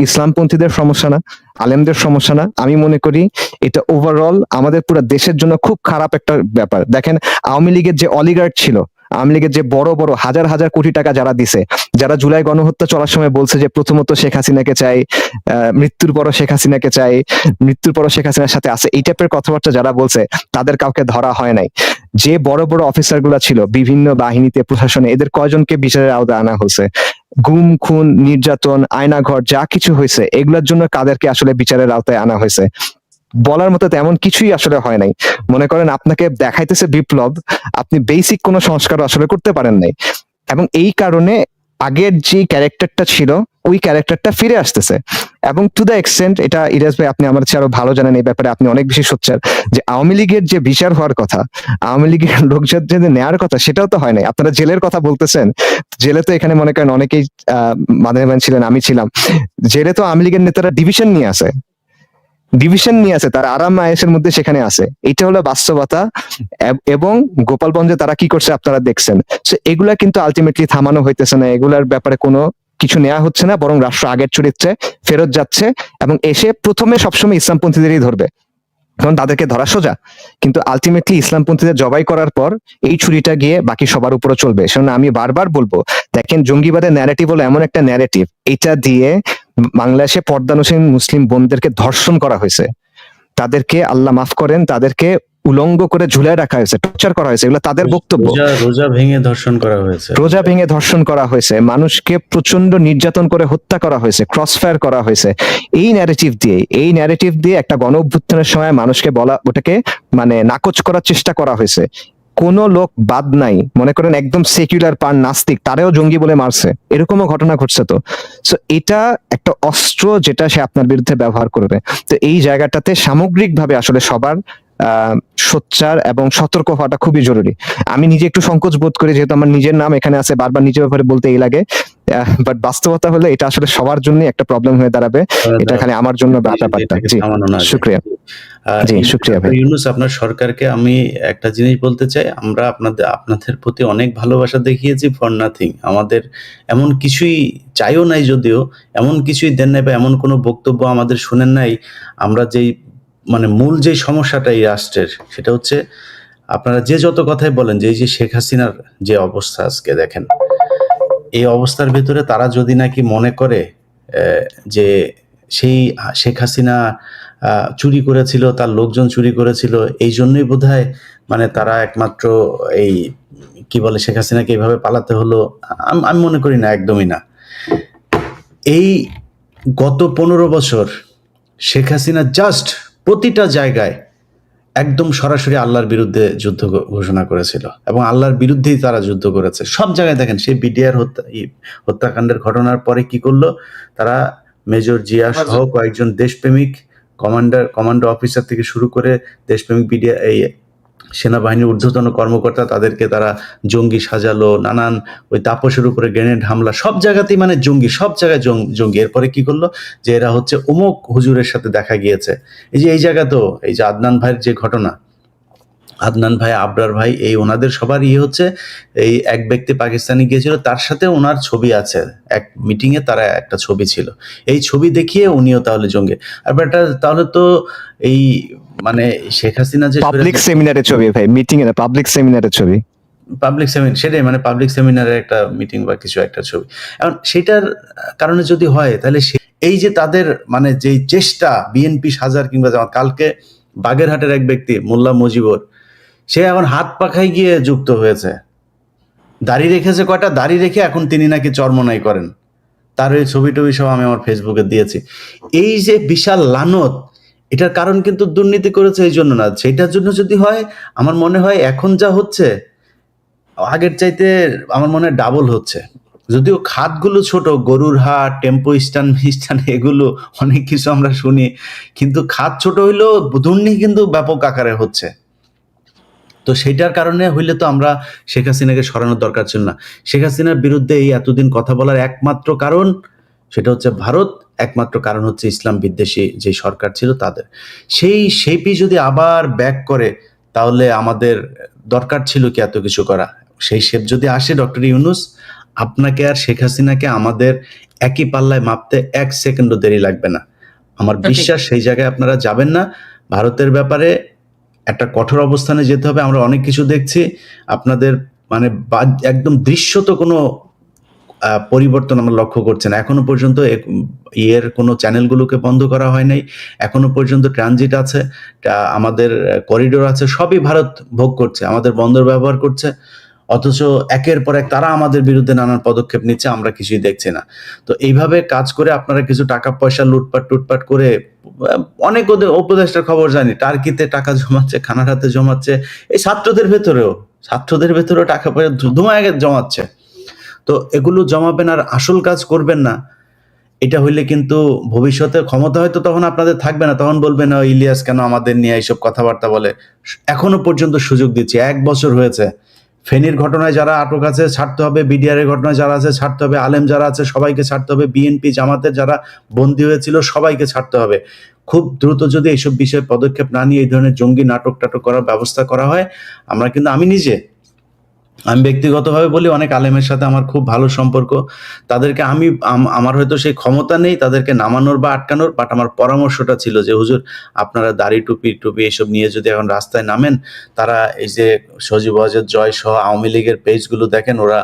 ইসলামপন্থীদের সমস্যা না, আলেমদের সমস্যা না, আমি মনে করি এটা ওভারঅল আমাদের পুরো দেশের জন্য খুব খারাপ একটা ব্যাপার। দেখেন আওয়ামী লীগের যে অলিগার্ড ছিল, আওয়ামী লীগের যে বড় বড় হাজার হাজার কোটি টাকা যারা দিছে, যারা জুলাই গণহত্যা চলার সময় বলছে যে প্রথমত শেখ হাসিনাকে চাই, মৃত্যুর পরও শেখ হাসিনাকে চাই, মৃত্যুর পরও শেখ হাসিনার সাথে আছে, এই টাইপের কথাবার্তা যারা বলছে তাদের কাউকে ধরা হয় নাই। যে বড় বড় অফিসার গুলা ছিল বিভিন্ন বাহিনীতে, প্রশাসনে, এদের কয়জনকে বিচারের আওতায় আনা হয়েছে? গুম, খুন, নির্যাতন, আয়নাঘর যা কিছু হয়েছে এগুলোর জন্য কাদেরকে আসলে বিচারের আওতায় আনা হয়েছে? বলার মতো তেমন কিছুই আসলে হয় নাই। মনে করেন আপনাকে দেখাইতেছে বিপ্লব, আপনি বেসিক কোনো সংস্কার আসলে করতে পারেন নাই, এবং এই কারণে আগের যে ক্যারেক্টারটা ছিল ওই ক্যারেক্টারটা ফিরে আসতেছে। এবং টু দ্য এক্সটেন্ট, এটা ইরাজ ভাই আপনি আমার চেয়ে আরো ভালো জানেন এই ব্যাপারে, আপনি অনেক বেশি সোচ্চার, যে আওয়ামী লীগের যে বিচার হওয়ার কথা, আওয়ামী লীগের লোকজন যে নেওয়ার কথা, সেটাও তো হয় নাই। আপনারা জেলের কথা বলতেছেন, জেলে তো এখানে মনে করেন অনেকেই মাননীয় ছিলেন, আমি ছিলাম, জেলে তো আওয়ামী লীগের নেতারা ডিভিশন নিয়ে আছে, তার আরাম আয়েসের মধ্যে সেখানে আছে। এটা হলো বাস্তবতা। এবং গোপালগঞ্জে তারা কি করছে আপনারা দেখছেন। এগুলা কিন্তু আলটিমেটলি থামানো হইতেছে না, এগুলার ব্যাপারে কোনো কিছু নেওয়া হচ্ছে না, বরং রাষ্ট্র আগের চরিত্রে ফেরত যাচ্ছে এবং এসে প্রথমে সবসময় ইসলামপন্থীদেরই ধরবে, কারণ তাদেরকে ধরা সোজা, কিন্তু আলটিমেটলি ইসলামপন্থীদের জবাই করার পর এই ছুরিটা গিয়ে বাকি সবার উপরে চলবে। সেজন্য আমি বারবার বলবো, দেখেন জঙ্গিবাদের ন্যারেটিভ হলো এমন একটা ন্যারেটিভ, এটা দিয়ে বাংলাদেশে পর্দানুসীন মুসলিম বোনদেরকে ধর্ষণ করা হয়েছে, তাদেরকে আল্লাহ মাফ করেন, তাদেরকে উলঙ্গ করে ঝুলায় রাখা হয়েছে, টর্চার করা হয়েছে, এগুলো তাদের বক্তব্য। রোজা ভেঙে ধর্ষণ করা হয়েছে, রোজা ভেঙে ধর্ষণ করা হয়েছে, মানুষকে প্রচন্ড নির্যাতন করে হত্যা করা হয়েছে, ক্রসফায়ার করা হয়েছে। এই ন্যারেটিভ দিয়ে একটা গণ অভ্যুত্থানের সময় মানুষকে বলা, ওটাকে মানে নাকচ করার চেষ্টা করা হয়েছে। কোন লোক বাদ নাই, মনে করেন একদম সেকুলার পান নাস্তিক, তারেও জঙ্গি বলে মারছে, এরকমও ঘটনা ঘটছে। তো এটা একটা অস্ত্র যেটা সে আপনার বিরুদ্ধে ব্যবহার করবে। তো এই জায়গাটাতে সামগ্রিকভাবে আসলে সবার সোচ্চার এবং সতর্ক হওয়াটা খুবই জরুরি। আমি নিজে একটু সংকোচ বোধ করি, যেহেতু আমার নিজের নাম এখানে আছে, বারবার নিজের ব্যাপারে বলতে এই লাগে, বাট বাস্তবতা হলে এটা আসলে সবার জন্য একটা প্রবলেম হয়ে দাঁড়াবে, এটা খালি আমার জন্য ব্যাপারটা। জি শুকরিয়া। জি শুকরিয়া ভাই। ইউনুস, আপনার সরকারকে আমি একটা জিনিস বলতে চাই, আমরা আপনাদের প্রতি অনেক ভালোবাসা দেখিয়েছি ফর নাথিং, আমাদের এমন কিছুই চাইও নাই, যদিও এমন কিছুই দেন নাই বা এমন কোনো বক্তব্য আমাদের শুনেন নাই। আমরা যেই মানে মূল যে সমস্যাটা এই রাষ্ট্রের, সেটা হচ্ছে আপনারা যে যত কথাই বলেন যে এই যে শেখ হাসিনার যে অবস্থা আজকে দেখেন, এই অবস্থার ভিতরে তারা যদি নাকি মনে করে যে সেই শেখ হাসিনা চুরি করেছিল, তার লোকজন চুরি করেছিল, এই জন্যই বোধহয় মানে তারা একমাত্র এই কি বলে শেখ হাসিনাকে এইভাবে পালাতে হলো, আমি মনে করি না, একদমই না। এই গত 15 বছর শেখ হাসিনা জাস্ট প্রতিটা জায়গায় একদম সরাসরি আল্লাহর বিরুদ্ধে যুদ্ধ ঘোষণা করেছিল এবং আল্লাহর বিরুদ্ধেই তারা যুদ্ধ করেছে সব জায়গায়। দেখেন সেই বিডিআর হত্যাকাণ্ডের ঘটনার পরে কি করলো তারা, মেজর জিয়া সহ কয়েকজন দেশপ্রেমিক কমান্ডো অফিসার থেকে শুরু করে দেশপ্রেমিক বিডিআর এই সেনাবাহিনীর ঊর্ধ্বতন কর্মকর্তা, তাদেরকে তারা জঙ্গি সাজালো, নানান ওই তাপসের উপরে গ্রেনেড হামলা, সব জায়গাতেই মানে জঙ্গি, সব জায়গায় জঙ্গি। এরপরে কি করলো যে এরা হচ্ছে অমুক হুজুরের সাথে দেখা গিয়েছে, এই যে এই জায়গাতেও এই যে আদনান ভাইয়ের যে ঘটনা, আদনান ভাই, আবরার ভাই, এই ওনাদের সবার হচ্ছে এই এক ব্যক্তি পাকিস্তানে গিয়েছিল, তার সাথে ওনার ছবি আছে, এক মিটিং এ তারা একটা ছবি ছিল, এই ছবি দেখিয়ে উনিও তাহলে জঙ্গি। আর এটা তাহলে তো এই মানে শেখ হাসিনা যে পাবলিক সেমিনারের ছবি ভাই, মিটিং এ না, পাবলিক সেমিনারের ছবি, পাবলিক সেমিনার, সেটাই মানে পাবলিক সেমিনারের একটা মিটিং বা কিছু একটা ছবি। এখন সেটার কারণে যদি হয় তাহলে এই যে তাদের মানে যেই চেষ্টা বিএনপি সাজার কিংবা যেমন কালকে বাগেরহাটের এক ব্যক্তি মোল্লা মুজিবর, সে এখন হাত পাখায় গিয়ে যুক্ত হয়েছে, দাড়ি রেখেছে, কয়টা দাড়ি রেখে এখন তিনি নাকি চরমনাই করেন, তার ওই ছবি টবি সব আমি আমার ফেসবুকে দিয়েছি। এই যে বিশাল লানত, এটার কারণ কিন্তু দুর্নীতি করেছে এই জন্য না, সেটার জন্য যদি হয় আমার মনে হয় এখন যা হচ্ছে আগের চাইতে আমার মনে হয় ডাবল হচ্ছে। যদিও খাতগুলো ছোট, গরুর হাট, টেম্পো স্ট্যান্ড এগুলো অনেক কিছু আমরা শুনি, কিন্তু খাত ছোট হইলেও দুর্নীতি কিন্তু ব্যাপক আকারে হচ্ছে। তো সেইটার কারণে হইলে তো আমরা শেখ হাসিনাকে সরানোর দরকার ছিল না। শেখ হাসিনার বিরুদ্ধে এই এতদিন কথা বলার একমাত্র কারণ সেটা হচ্ছে ভারত, একমাত্র কারণ হচ্ছে ইসলাম বিদ্বেষী যে সরকার ছিল তাদের। সেই শেপই যদি আবার ব্যাক করে তাহলে আমাদের দরকার ছিল কি এত কিছু করা? সেই শেপ যদি আসে ডক্টর ইউনূস, আপনাকে আর শেখ হাসিনাকে আমাদের একই পাল্লায় মাপতে 1 সেকেন্ডও দেরি লাগবে না। আমার বিশ্বাস সেই জায়গায় আপনারা যাবেন না। ভারতের ব্যাপারে একটা কঠোর অবস্থানে যেতে হবে। আমরা অনেক কিছু দেখছি, আপনাদের মানে একদম দৃশ্যত কোনো পরিবর্তন আমরা লক্ষ্য করছি না। এখনো পর্যন্ত ইয়ের কোনো চ্যানেলগুলোকে বন্ধ করা হয় নাই, এখনো পর্যন্ত ট্রানজিট আছে, আমাদের করিডোর আছে, সবই ভারত ভোগ করছে, আমাদের বন্দর ব্যবহার করছে, অথচ একের পর এক তারা আমাদের বিরুদ্ধে নানান পদক্ষেপ নিচ্ছে, আমরা কিছুই দেখছি না। তো এইভাবে কাজ করে আপনারা কিছু টাকা পয়সা লুটপাট করে, অনেক উপদেষ্টার খবর জানি টার্কিতে টাকা জমাচ্ছে, কানাডাতে জমাচ্ছে, এই ছাত্রদের ভেতরেও টাকা পয়সা ধুমায় জমাচ্ছে। তো এগুলো জমাবেন আর আসল কাজ করবেন না, এটা হইলে কিন্তু ভবিষ্যতে ক্ষমতা হয়তো তখন আপনাদের থাকবে না, তখন বলবেন ইলিয়াস কেন আমাদের নিয়ে এইসব কথাবার্তা বলে। এখনো পর্যন্ত সুযোগ দিচ্ছি, 1 বছর হয়েছে। ফেনীর ঘটনায় যারা আটক আছে ছাড়তে হবে, বিডিআর এর ঘটনায় যারা আছে ছাড়তে হবে, আলেম যারা আছে সবাইকে ছাড়তে হবে, বিএনপি জামাতের যারা বন্দী হয়েছিল সবাইকে ছাড়তে হবে। খুব দ্রুত যদি এইসব বিষয়ে পদক্ষেপ না নিয়ে এই ধরনের জঙ্গি নাটক করার ব্যবস্থা করা হয়, আমরা কিন্তু আমি ব্যক্তিগতভাবে বলি, অনেক আলেমের সাথে আমার খুব ভালো সম্পর্ক। তাদেরকে আমার হয়তো সেই ক্ষমতা নেই তাদেরকে নামানোর বা আটকানোর, বাট আমার পরামর্শটা ছিল যে হুজুর আপনারা দাড়ি টুপি এইসব নিয়ে যদি এখন রাস্তায় নামেন, তারা এই যে সজীব ওয়াজেদ জয় সহ আওয়ামী লীগের পেজগুলো দেখেন, ওরা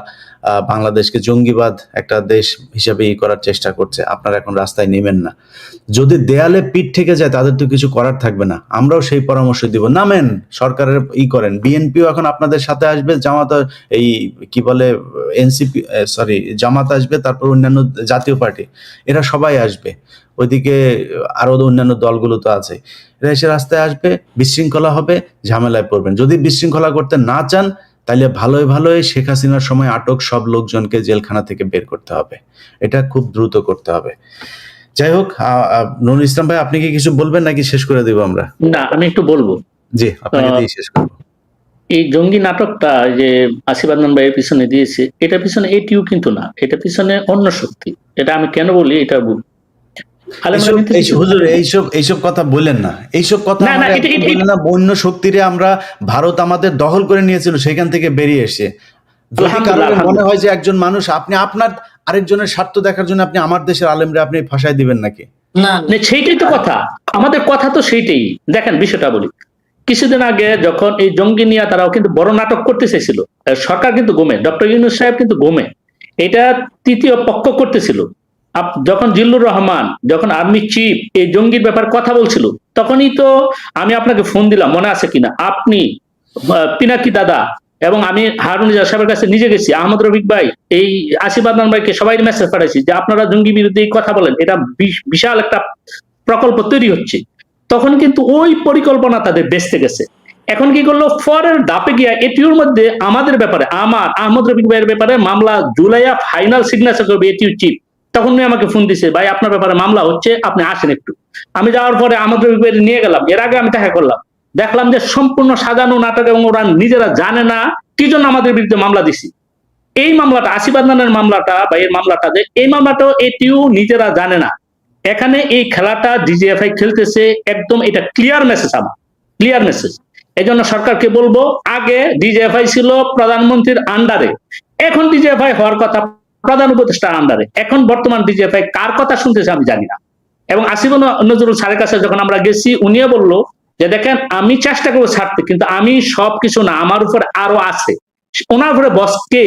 বাংলাদেশকে জঙ্গিবাদ একটা দেশ হিসাবে করার চেষ্টা করছে, আপনারা এখন রাস্তায় নেমেন না। যদি দেয়ালে পিঠ থেকে যায় তাদের তো কিছু করার থাকবে না। আমরাও সেই পরামর্শ দিব, নামেন, সরকারের করেন। বিএনপিও এখন আপনাদের সাথে আসবে, জামাত এই কি বলে এনসিপি জামাত আসবে, তারপর অন্যান্য জাতীয় পার্টি, এরা সবাই আসবে। ওইদিকে আরো অন্যান্য দলগুলো তো আছে, এরা এসে রাস্তায় আসবে, বিশৃঙ্খলা হবে, ঝামেলায় পড়বেন। যদি বিশৃঙ্খলা করতে না চান তাহলে ভালোই শেখ হাসিনার সময় আটক সব লোকজনকে জেলখানা থেকে বের করতে হবে, এটা খুব দ্রুত করতে হবে। যাই হোক, নুরুল ইসলাম ভাই আপনি কি কিছু বলবেন নাকি শেষ করে দেব আমরা? না, আমি একটু বলবো। জি, আপনাকে দিয়ে শেষ করব। এই জঙ্গি নাটকটা যে আসিফ আদনান ভাইয়ের পিছনে দিয়েছে, এটা পিছনে এটিও কিন্তু না, এটা পিছনে অন্য শক্তি। এটা আমি কেন বলি এটা বলি, হুজুর এইসব কথা বলেন না, এইসব কথা বলেন না। অন্য শক্তিরে আমরা, ভারত আমাদের দখল করে নিয়েছিল, সেখান থেকে বেরিয়ে এসে যদি কারণে মনে হয় যে একজন মানুষ, আপনি আপনার আরেকজনের স্বার্থ দেখার জন্য আপনি আমার দেশের আলেমরে আপনি ফাঁসাই দিবেন নাকি? না, সেইটাই তো কথা, আমাদের কথা তো সেইটাই। দেখেন বিষয়টা বলি, কিছুদিন আগে যখন এই জঙ্গি নিয়ে তারাও কিন্তু বড় নাটক করতে চাইছিল, সরকার কিন্তু গোমে, ডক্টর ইউনূস সাহেব কিন্তু গোমে, এটা তৃতীয় পক্ষ করতেছিল। যখন জিল্লুর রহমান, যখন আর্মি চিফ এই জঙ্গির ব্যাপারে কথা বলছিল, তখনই তো আমি আপনাকে ফোন দিলাম, মনে আছে কিনা, আপনি, পিনাকি দাদা এবং আমি হারুন সাহেবের কাছে নিজে গেছি, আহমদ রফিক ভাই, এই আসিফ আদনান ভাইকে সবাই মেসেজ পাঠাইছি যে আপনারা জঙ্গি বিরুদ্ধে এই কথা বলেন, এটা বিশাল একটা প্রকল্প তৈরি হচ্ছে। তখন কিন্তু ওই পরিকল্পনা তাদের বেঁচতে গেছে। এখন কি করলো, পরের ধাপে গিয়া এটিউর মধ্যে আমাদের ব্যাপারে, আমার আহমদ রফিক ভাইয়ের ব্যাপারে মামলা জুলাইয়া ফাইনাল সিগনেচার করবে এটিউ চিফ। তখন আমাকে ফোন দিছে, ভাই আপনার ব্যাপারে মামলা হচ্ছে, আপনি আসেন একটু। আমি যাওয়ার পরে আহমদ রফিক ভাই নিয়ে গেলাম, এর আগে আমি দেখা করলাম, দেখলাম যে সম্পূর্ণ সাজানো নাটক, এবং ওরা নিজেরা জানে না কি জন্য আমাদের বিরুদ্ধে মামলা দিছি। এই মামলাটা, আসিফ আদনানের মামলাটা বা এর মামলাটা, এই মামলাটাও এটিউ নিজেরা জানে না। এখানে এই খেলাটা ডিজিএফআই খেলতেছে, একদম এটা ক্লিয়ার মেসেজ, আমার ক্লিয়ার মেসেজ। এই জন্য সরকারকে বলবো, আগে ডিজিএফআই ছিল প্রধানমন্ত্রীর আন্ডারে, এখন ডিজিএফআই হওয়ার কথা প্রধান উপদেষ্টার আন্ডারে। এখন বর্তমান ডিজিএফআই কার কথা শুনতেছে আমি জানি না। এবং আসিফ নজরুল স্যারের কাছে যখন আমরা গেছি, উনিও বললো যে দেখেন আমি চেষ্টা করবো ছাড়তে, কিন্তু আমি সবকিছু না, আমার উপরে আরো আছে। ওনার উপরে বস কে?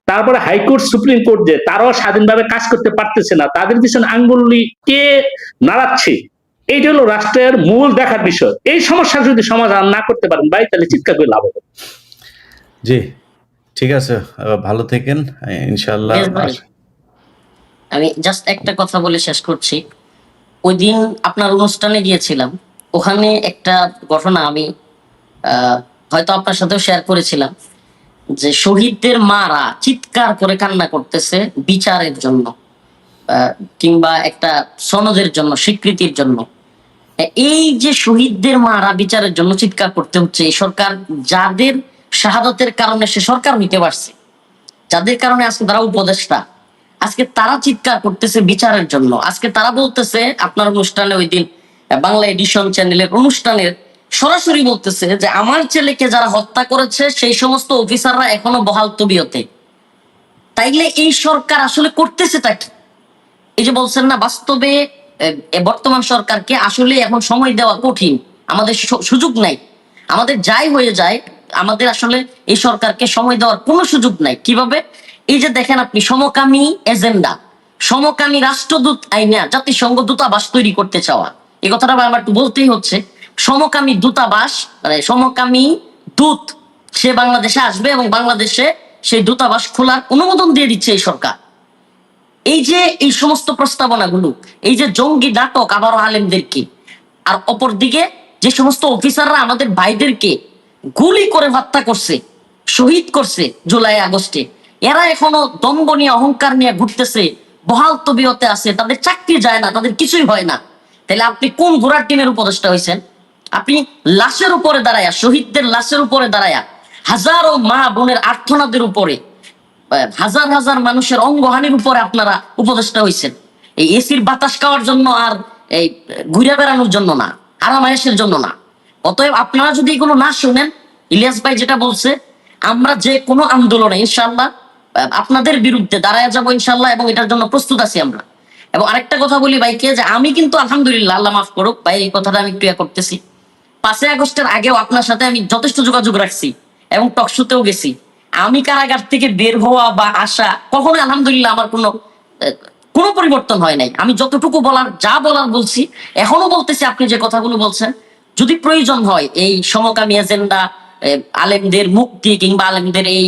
তারপরে হাইকোর্ট, সুপ্রিম কোর্ট, যে তারাও স্বাধীনভাবে কাজ করতে পারতেছে না, তাদের পিছনে আঙ্গুলি কে নাড়াচ্ছে, এইটা হলো রাষ্ট্রের মূল দেখার বিষয়। এই সমস্যা যদি সমাধান না করতে পারেন ভাই, তাহলে চিৎকার করে লাভ হবে। জি, ঠিক আছে, ভালো থাকেন ইনশাআল্লাহ। আমি জাস্ট একটা কথা বলে শেষ করছি। ওই দিন আপনার অনুষ্ঠানে গিয়েছিলাম, ওখানে একটা ঘটনা আমি হয়তো আপনার সাথেও শেয়ার করেছিলাম, যে শহীদদের মারা চিৎকার করে কান্না করতেছে বিচারের জন্য, কিংবা একটা সনদের জন্য, স্বীকৃতির জন্য। এই যে শহীদদের মারা বিচারের জন্য চিৎকার করতে হচ্ছে, এই সরকার যাদের শাহাদতের কারণে সে সরকার হইতে পারছে, যাদের কারণে আজকে তারা উপদেষ্টা, আজকে তারা চিৎকার করতেছে বিচারের জন্য। আজকে তারা বলতেছে আপনার অনুষ্ঠানে ওই দিন বাংলা এডিশন চ্যানেলের অনুষ্ঠানের সরাসরি বলতেছে যে আমার ছেলেকে যারা হত্যা করেছে সেই সমস্ত অফিসাররা এখনো বহাল তবিয়তে। তাইলে এই সরকার আসলে করতেছে তা কি? এই যে বলছেন না, বাস্তবে বর্তমান সরকারকে আসলে এখন সময় দেওয়া কঠিন, আমাদের সুযোগ নাই, আমাদের যাই হয়ে যায়, আমাদের আসলে এই সরকারকে সময় দেওয়ার কোনো সুযোগ নাই। কিভাবে? এই যে দেখেন আপনি, সমকামী এজেন্ডা, সমকামী রাষ্ট্রদূত আইনা জাতিসংঘ দূতাবাস তৈরি করতে চাওয়া, এই কথাটা আমার একটু বলতেই হচ্ছে। সমকামী দূতাবাস, মানে সমকামী দূত সে বাংলাদেশে আসবে এবং বাংলাদেশে সেই দূতাবাস খোলার অনুমোদন দিয়ে দিচ্ছে এই সরকার। এই যে এই সমস্ত প্রস্তাবনাগুলো, এই যে জঙ্গি নাটক আবারও আলেমদেরকে, আর অপরদিকে যে সমস্ত অফিসাররা আমাদের ভাইদেরকে গুলি করে হত্যা করছে, শহীদ করছে জুলাই আগস্টে, এরা এখনো দম্ভ নিয়ে অহংকার নিয়ে ঘুরতেছে, বহাল তবিয়তে আছে, তাদের চাকরি যায় না, তাদের কিছুই হয় না। তাহলে আপনি কোন ঘোড়ার টিমের উপদেষ্টা হয়েছেন? আপনি লাশের উপরে দাঁড়ায়া, শহীদদের লাশের উপরে দাঁড়ায়া, হাজারো মা বোনের আর্তনাদের উপরে, হাজার হাজার মানুষের অঙ্গহানির উপরে আপনারা উপদেষ্টা হয়েছেন। এই এসির বাতাস খাওয়ার জন্য আর এই ঘুরে বেড়ানোর জন্য না, আরামায়েশের জন্য না। অতএব আপনারা যদি এগুলো না শুনেন, ইলিয়াস ভাই যেটা বলছে, আমরা যে কোনো আন্দোলনে ইনশাল্লাহ আপনাদের বিরুদ্ধে দাঁড়ায় যাবো ইনশাল্লাহ, এবং এটার জন্য প্রস্তুত আছি আমরা। এবং আরেকটা কথা বলি ভাইকে, যে আমি কিন্তু আলহামদুলিল্লাহ, আল্লাহ মাফ করুক ভাই, এই কথাটা আমি ক্রিয়া করতেছি, 5ই আগস্টের আগেও আপনার সাথে আমি যথেষ্ট যোগাযোগ রাখছি এবং টকশোতেও গেছি। আমি কারাগার থেকে বের হওয়া বা আসা কখনো আলহামদুলিল্লাহ আমার কোনো পরিবর্তন হয় নাই। আমি যতটুকু বলার, যা বলার বলছি, এখনো বলতেছি। আপনি যে কথাগুলো বলছেন, যদি প্রয়োজন হয় এই সমকামী এজেন্ডা, আলেমদের মুক্তি কিংবা আলেমদের এই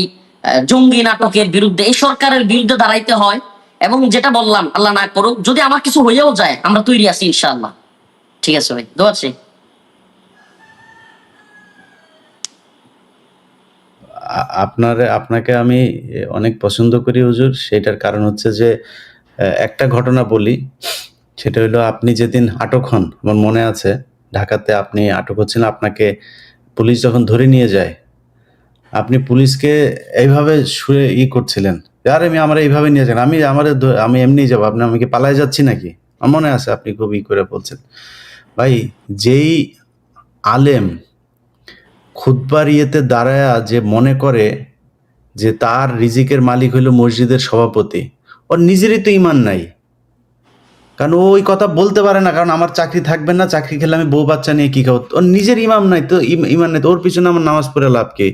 জঙ্গি নাটকের বিরুদ্ধে, এই সরকারের বিরুদ্ধে দাঁড়াইতে হয়, এবং যেটা বললাম, আল্লাহ না করুক যদি আমার কিছু হয়েও যায়, আমরা তৈরি আছি ইনশাআল্লাহ। ঠিক আছে ভাই, দোয়া চাই। আপনাকে আমি অনেক পছন্দ করি হুজুর। সেটার কারণ হচ্ছে যে একটা ঘটনা বলি, সেটা হলো আপনি যেদিন আটক হন, আমার মনে আছে, ঢাকাতে আপনি আটক হচ্ছেন, আপনাকে পুলিশ যখন ধরে নিয়ে যায়, আপনি পুলিশকে এইভাবে শুয়ে করছিলেন, আরে আমার এইভাবে নিয়ে যান, আমি এমনি যাবো, আপনি আমাকে পালায় যাচ্ছি নাকি? আমার মনে আছে আপনি খুব করে বলছেন। ভাই, যেই আলেম খুতবার ইয়েতে দাঁড়ায়া যে মনে করে যে তার রিজিকের মালিক হইল মসজিদের সভাপতি, ওর নিজেরই তো ইমান নাই, কারণ ও ওই কথা বলতে পারে না, কারণ আমার চাকরি থাকবে না, চাকরি খেলে আমি বউ বাচ্চা নিয়ে কি খাবো। ওর নিজের ইমাম নাই তো, ইমান নাই তো, ওর পিছনে আমার নামাজ পড়ে লাভ কি?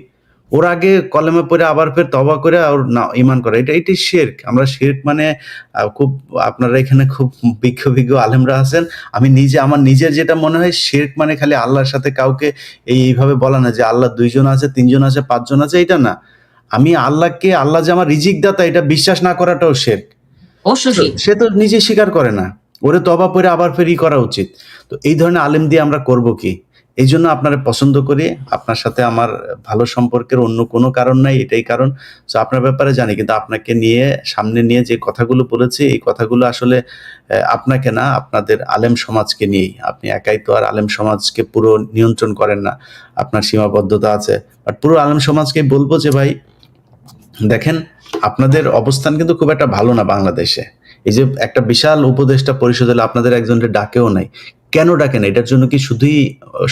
ওর আগে কলেমে পড়ে আবার ফের তওবা করে ওর ইমান করে, এটাই শিরক। আমরা শিরক মানে খুব, আপনারা এখানে খুব বিজ্ঞ আলেমরা আছেন, আমি নিজে, আমার নিজের যেটা মনে হয়, শিরক মানে খালি আল্লাহর সাথে কাউকে এইভাবে বলা না যে আল্লাহ 2 জন আছে, 3 জন আছে, 5 জন আছে, এটা না। আমি আল্লাহকে, আল্লাহ যে আমার রিজিক দাতা, এটা বিশ্বাস না করাটাও শিরক। সে তো নিজে স্বীকার করে না, ওরে তওবা পড়ে আবার ফের করা উচিত। তো এই ধরনের আলেম দিয়ে আমরা করব কি? এই জন্য আপনারা পছন্দ করি, আপনার সাথে আমার ভালো সম্পর্কের অন্য কোনো কারণ নাই, এটাই কারণ। তো আপনার ব্যাপারে জানি, কিন্তু আপনাকে নিয়ে, সামনে নিয়ে যে কথাগুলো বলেছি, এই কথাগুলো আসলে আপনাকে না, আপনাদের আলেম সমাজকে নিয়েই। আপনি একাই তো আর আলেম সমাজকে পুরো নিয়ন্ত্রণ করেন না, আপনার সীমাবদ্ধতা আছে। বাট পুরো আলেম সমাজকে বলবো যে ভাই দেখেন, আপনাদের অবস্থান কিন্তু খুব একটা ভালো না বাংলাদেশে। এই যে একটা বিশাল উপদেষ্টা পরিষদ হলে আপনাদের একজনের ডাকেও নাই, কেন ডাকেন? এটার জন্য কি শুধুই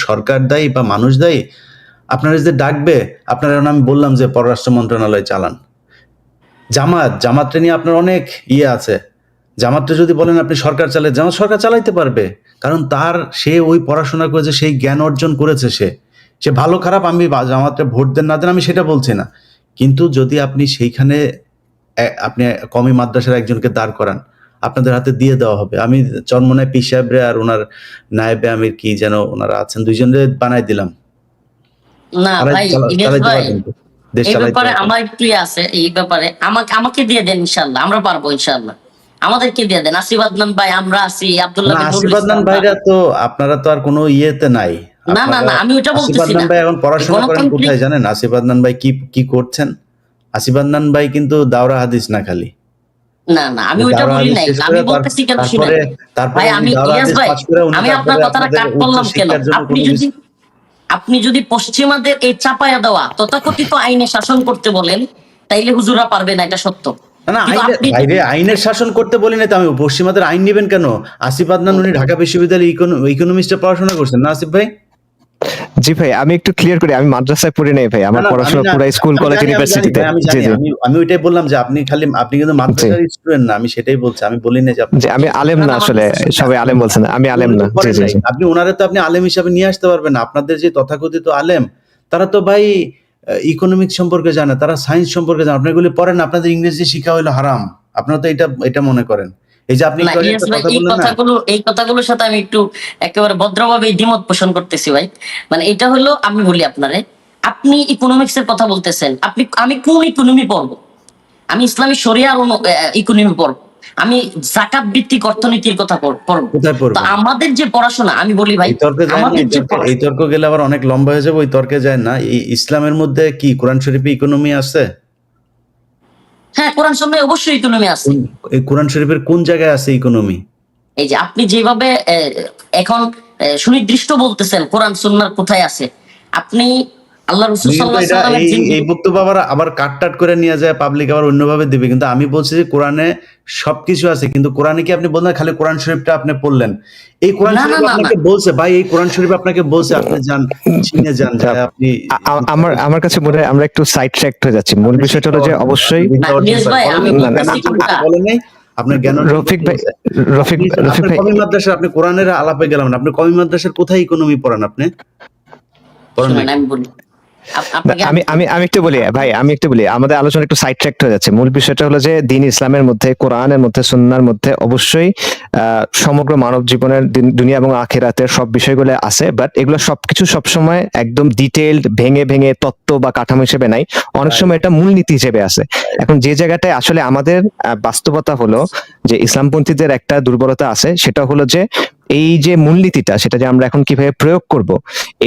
সরকার দায়ী বা মানুষ দায়ী? আপনারা যে ডাকবে, আপনারা, আমি বললাম যে পররাষ্ট্র মন্ত্রণালয় চালান, জামাতটা নিয়ে আপনার অনেক আছে। জামাতটা যদি বলেন আপনি সরকার চালায়, জামাত সরকার চালাইতে পারবে, কারণ সে ওই পড়াশোনা করেছে, সেই জ্ঞান অর্জন করেছে। সে ভালো খারাপ, আমি জামাতটা ভোট দেন না দেন আমি সেটা বলছি না, কিন্তু যদি আপনি সেইখানে আপনি কমি মাদ্রাসার একজনকে দাঁড় করান, আপনাদের হাতে দিয়ে দেওয়া হবে। আমি চরমনায় পীর সাহেবরে আর ওনার নায়েবে আমির কি যেন ওনারা আছেন, 2 জনরে বানাই দিলাম। না ভাই, এই ব্যাপারে আমার একটু আছে, এই ব্যাপারে আমাকে দিয়ে দেন ইনশাআল্লাহ, আমরা পারবো ইনশাআল্লাহ। আমাদেরকে দিয়ে দেন, আসিফ আদনান ভাই, আমরা আছি, আব্দুল্লাহ বিন আসিফ আদনান ভাইরা তো, আপনারা তো আর কোনো ইয়েতে নাই। না, আমি ওটা বলতেছি না। আসিফ আদনান ভাই এখন পড়াশোনা করেন কোথায় জানেন? আসিফ আদনান ভাই কি করছেন? আসিফ আদনান ভাই কিন্তু দাওরা হাদিস না খালি, না না, আমি ওইটা দাওরা বলি হাদিস নাই, শেষ আমি করে বলতেছি কেন শুনেন তারপরে ভাই, উনি আমি দাওরা ইলিয়াস হাদিস ভাই, পাস করে উনি আমি আপনার তারপরে কথাটা আপনাদের কাট উচ্চ করলাম কেন? শিক্ষার জন্য কোনো কিছু আপনি যদি পশ্চিমাদের এই চাপায়া দেওয়া তথাকথিত আইনে শাসন করতে বলেন, তাইলে হুজুরা পারবে না, এটা সত্য। না না, কিন্তু আইনের আপনি বাইরে আইনের শাসন করতে বলি না তো আমি। পশ্চিমাদের আইন নেবেন কেন? আসিফ আদনান উনি ঢাকা বিশ্ববিদ্যালয়ে ইকোনমিক্সে পড়াশোনা করছেন না আসিফ ভাই? জি ভাই, আমি একটু ক্লিয়ার করি, আমি মাদ্রাসায় পড়ি নাই ভাই, না আমার না, আমি পড়াশোনা না, পুরো স্কুল আমি কলেজ জানি, আমি জানি ইউনিভার্সিটিতে। ভাই, আমি জি জানি, জি আমি ওইটাই বললাম যে আপনি আপনি কিন্তু জি মাদ্রাসার স্টুডেন্ট না, আমি সেটাই বলছি। আমি বলি না যে আপনি জি, আমি আলেম না না, না, আমার আসলে বিশ্বাস আছে। সবাই আলেম বলছেন, আমি আলেম উনি না। তো জি করেন জি নাই। জি আপনি ওনারে তো আপনি আলেম হিসাবে নিয়ে আসতে পারবেন না। আপনাদের যে তথাকথিত আলেম, তারা তো ভাই ইকোনমিক্স সম্পর্কে জানে, তারা সায়েন্স সম্পর্কে জানে। আপনি এগুলি পড়েন না, আপনাদের ইংরেজি শিক্ষা হইলো হারাম। আপনারা তো এটা মনে করেন। এই যে আপনি না একটু আগে ইলিয়াস একটা ভাই, কথা বললেন না, এই কথাগুলোর সাথে আমি একটু একেবারে ভদ্রভাবে দ্বিমত পোষণ করতেছি ভাই। মানে এটা হলো, আমি বলি আপনারে, আপনি ইকোনমিক্স এর কথা বলতেছেন, আমি কোন ইকোনমি পড়বো? আমি ইসলামী শরিয়ার ইকোনমি পড়বো, আমি জাকাত ভিত্তিক অর্থনীতির কথা পড়বো। কোথায় তো পড়বেন? আমাদের যে পড়াশোনা, আমি বলি ভাই, এই তর্কে যায় না, আমাদের যে এই তর্ক গেলে আবার অনেক লম্বা হয়ে যাবে। ওই তর্কে যায় না। এই ইসলামের মধ্যে কি কোরআন শরীফে ইকোনমি আছে? হ্যাঁ, কোরআন সন্ন্যায় অবশ্যই ইকোনমি আছে। এই কোরআন শরীফের কোন জায়গায় আছে ইকোনমি? এই যে আপনি যেভাবে এখন সুনির্দিষ্ট বলতেছেন কোরআন সুন্নাহর কোথায় আছে, আপনি আল্লাহ রাসূল কিন্তু সাল্লাল্লাহু এটা আলাইহি এই ওয়াসাল্লামের এই বক্তব্য আবার কাট করে নিয়ে যায় পাবলিক, আবার অন্যভাবে দিবে। কিন্তু আমি বলছি যে কোরআনে সবকিছু আছে, কিন্তু কোরআনে কি আপনি বললেন খালি কোরআন শরীফটা আপনি পড়লেন? এই কোরআন না শরীফ না না না, আপনাকে বলছে ভাই, এই কোরআন শরীফ আপনাকে বলছে আপনি যান চীনে যান, যায় আপনি আমার কাছে মনে হয় আমরা একটু সাইড ট্র্যাক হয়ে যাচ্ছি। মূল বিষয়টা হলো যে অবশ্যই না, ইলিয়াস ভাই, আমি বলতেছি কোনটা। বলেন নাই আপনার জ্ঞান অর্জন রফিক ভাই, করতে হবে। রফিক আপনার ভাই, কমি মাদ্রাসা, আপনি কোরআনের আলাপে গেলাম না। আপনি কমি মাদ্রাসার কোথায় ইকোনমি পড়ান? আপনি পড়ান শুনেন, নাকি? আমি বলি আপনাকে আমি আমি আমি একটু বলি ভাই, আমি একটু বলি, আমাদের আলোচনা একটু সাইড ট্র্যাক হয়ে যাচ্ছে। মূল বিষয়টা হলো যে দিন ইসলামের মধ্যে, কোরআনের মধ্যে, সুন্নাহর মধ্যে অবশ্যই সমগ্র মানব জীবনের দুনিয়া এবং আখিরাতের সব বিষয়গুলো আছে, বাট এগুলো সবকিছু সবসময় একদম ডিটেইলড ভেঙে ভেঙে তত্ত্ব বা কাঠামো হিসেবে নাই, অনেক সময় এটা মূলনীতি হিসেবে আছে। এখন যে জায়গাটায় আসলে আমাদের বাস্তবতা হলো যে ইসলামপন্থীদের একটা দুর্বলতা আছে, সেটা হলো যে এই যে মূলনীতিটা, সেটা যে আমরা এখন কিভাবে প্রয়োগ করব,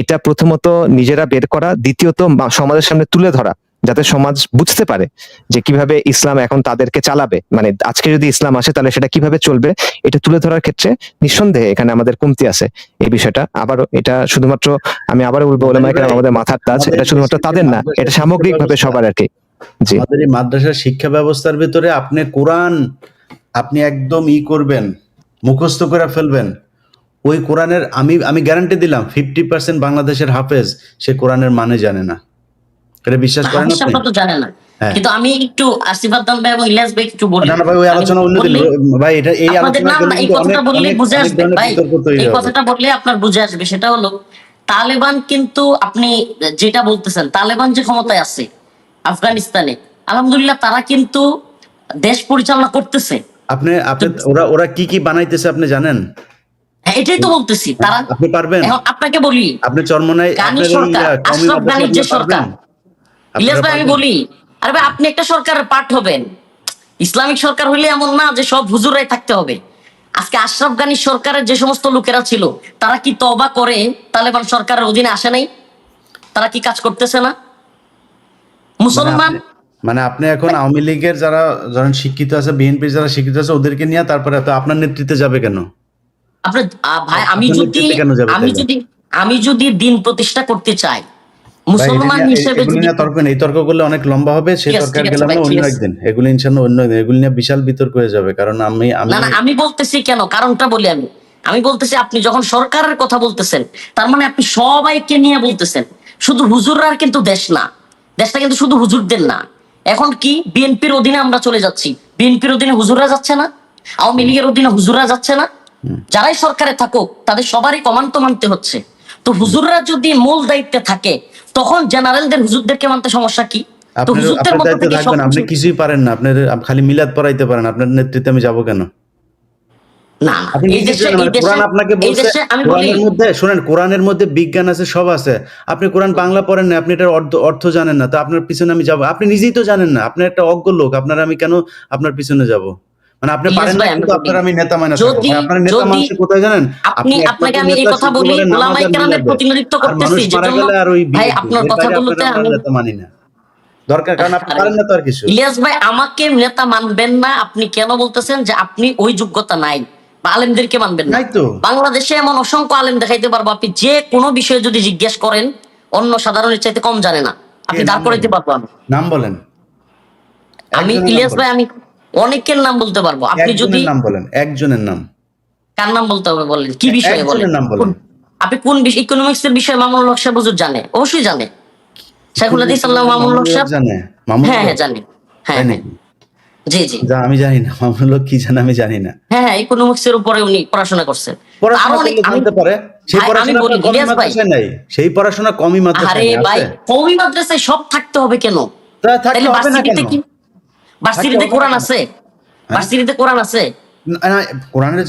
এটা প্রথমত নিজেরা বের করা, দ্বিতীয়ত সমাজের সামনে তুলে ধরা, যাতে সমাজ বুঝতে পারে যে কিভাবে ইসলাম এখন তাদেরকে চালাবে, মানে আজকে যদি ইসলাম আসে তাহলে সেটা কিভাবে চলবে। এটা তুলে ধরার ক্ষেত্রে নিঃসন্দেহে এখানে আমাদের কমতি আছে। এই বিষয়টা আবারও, এটা শুধুমাত্র, আমি আবারও বলবো, ওলামায়ে কেরাম আমাদের মাথার তাজ, এটা শুধুমাত্র তাদের না, এটা সামগ্রিকভাবে সবার আর কি। জি, আমাদের এই মাদ্রাসার শিক্ষা ব্যবস্থার ভিতরে আপনি কোরআন আপনি একদম করবেন, মুখস্থ করে ফেলবেন। ওই কোরআনের আমি গ্যারান্টি দিলাম 50% বাংলাদেশের হাফেজ সে কোরআনের মানে জানে না। এটা বিশ্বাস করেন হাফিজ আপনি? সাহেব তো জানে না। হ্যাঁ। কিন্তু আমি একটু আসিফ আদনান ভাই এবং ইলিয়াস ভাই একটু বলি। না না ভাই, ওই আলোচনা অন্য দিন ভাই। এটা এই আপনাদের আলোচনা নাম না, এই কথাটা বললে বুঝে আসবে ভাই, এই কথাটা বললে আপনার বুঝে আসবে। সেটা হলো, তালেবান কিন্তু, আপনি যেটা বলতেছেন, তালেবান যে ক্ষমতায় আছে আফগানিস্তানে, আলহামদুলিল্লাহ তারা কিন্তু দেশ পরিচালনা করতেছে। আপনি ওরা কি বানাইতেছে আপনি জানেন? হ্যাঁ, এটাই তো বলতেছি। তারা, আপনি পারবেন? এখন আপনাকে বলি, আপনি চরমনায় গানি আপনার সরকার, কওমি আশরাফ মাদ্রাসা গানির যে আপনি সরকার, পারবেন? ইলিয়াস ভাই আমি পারবেন? বলি, আরে ভাই আপনি একটা সরকারের পার্ট হবেন। ইসলামিক সরকার হইলে এমন না যে সব হুজুরাই থাকতে হবে। আজকে আশরাফ গানির সরকারের যে সমস্ত লোকেরা ছিল, তারা কি তওবা করে তালেবান সরকারের অধীনে আসে নাই? তারা কি কাজ করতেছে না? মুসলমান, মানে আপনি এখন আওয়ামী লীগের যারা ধরেন শিক্ষিত আছে, বিএনপির যারা শিক্ষিত আছে, ওদেরকে নিয়ে তারপরে তো আপনার নেতৃত্বে যাবে কেন? আপনার ভাই, আমি আপনার যদি নেতৃত্বে কেন যাবে আমি তাহলে? যদি আমি যদি দিন প্রতিষ্ঠা করতে চাই, ভাই, মুসলমান হিসেবে এগুলি যদি, নিয়ে তর্ক নেই, তর্ক করলে অনেক লম্বা হবে। সেই ঠিক আছে, তর্কে আর ঠিক আছে গেলাম ভাই, না, ঠিক অন্য আছে। একদিন। এগুলি ইনশাআল্লাহ অন্য একদিন, এগুলি নিয়ে বিশাল বিতর্ক হয়ে যাবে। কারণ আমি না না, আমি বলতেছি কেন, কারণটা বলি। আমি বলতেছি, আপনি যখন সরকারের কথা বলতেছেন, তার মানে আপনি সবাইকে নিয়ে বলতেছেন। শুধু হুজুররা কিন্তু দেশ না, দেশটা কিন্তু শুধু হুজুরদের না। এখন কি বিএনপির অধীনে আমরা চলে যাচ্ছি? বিএনপির অধীনে হুজুররা যাচ্ছে না? আওয়ামী লীগের অধীনে হুজুররা যাচ্ছে না? যারাই সরকারে থাকুক, তাদের সবারই কমান্ড তো মানতে হচ্ছে। তো হুজুররা যদি মূল দায়িত্বে থাকে, তখন জেনারেলদের হুজুরদেরকে মানতে সমস্যা কি? তো হুজুরদের আপনার মধ্যে দায়িত্বে থেকে থাকবেন, আপনি কিছুই পারেন না। আপনার খালি মিলাদ পড়াইতে পারেন, আপনার নেতৃত্বে আমি যাবো কেন? না, আপনি এই নিজে দেশে, জানেন, এই দেশে, কোরআন আপনাকে এই বলছে, দেশে আমি বলি, কোরআনের মধ্যে শুনেন, কোরআনের মধ্যে বিজ্ঞান আছে, সব আছে। আপনি কোরআন বাংলা পড়েন না, আপনি এটার অর্থ জানেন না, তো আপনার পিছনে আমি যাবো? আপনি নিজেই তো জানেন না, আপনি একটা অজ্ঞ লোক, আমি কেন আপনার পিছনে যাব? মানে আপনি ইলিয়াস পারেন না, ভাই, কিন্তু আপনার আমি নেতা মানা থাকবো। যদি আপনার নেতা যদি মানছে কোথায় জানেন? আপনাকে আমি এই কথা বলি, ওলামায়ে কেরামের প্রতিনিধিত্ব আর মানুষ করতেছি, মারা যেজন্য গেলে আর ওই ভাই বিএনপি, আপনার এর বাইরে কথাগুলোতে আপনার আমরা আমি, নেতা মানি না। দরকার, কারণ আপনি আরে পারেন না তো আর কিছু। ইলিয়াস ভাই, আমাকে নেতা মানবেন না, আপনি কেন বলতেছেন যে আপনি ওই যোগ্যতা নাই, বা আলেমদেরকে মানবেন না? নাই তো। বাংলাদেশে এমন অসংখ্য আলেম দেখাইতে পারবো, আপনি যে কোনো বিষয়ে যদি জিজ্ঞেস করেন অন্য সাধারণের চাইতে কম জানে না, আপনি কে দাঁড় নাম করাইতে বলেন? পারবো আমি। নাম বলেন। আমি একজনের নাম ইলিয়াস বলেন। ভাই, আমি অনেকের নাম বলতে পারবো। আপনি যদি একজনের নাম বলেন, একজনের নাম। কার নাম বলতে হবে বলেন, কি বিষয়ে বলেন? একজনের নাম বলেন। আপনি কোন বিষয়, ইকোনমিক্স এর বিষয়ে মামুনুল হক সাহেব হুজুর জানে, অবশ্যই জানে। শাইখুল হাদিস আল্লাহ মামুনুল হক সাহেব, জানে? মামুনুল হ্যাঁ হক? হ্যাঁ জানি, হ্যাঁ তাই হ্যাঁ, নাকি? জি জি, আমি জানি না মামুনুল হক কি জানে, আমি জানি না। হ্যাঁ হ্যাঁ, ইকোনমিক্স এর উপরে উনি পড়াশোনা করছেন। আরো পড়াশোনা অনেক, করলে আমি জানতে পারে। সেই ভাই, আমি পড়াশোনা বলি আপনার কমি ইলিয়াস ভাই, মাদ্রাসায় নাই। সেই পড়াশোনা কমি মাদ্রাসায় আরে নাই, ভাই, আছে? কওমি মাদ্রাসায় সব থাকতে হবে কেন? তা থাকতে তাহলে হবে না ভার্সিটিতে কেন? কি, ভার্সিটিতে হবে না কোরআন কেন? আছে? হ্যাঁ? ভার্সিটিতে কোরআন আছে? না, কোরআনের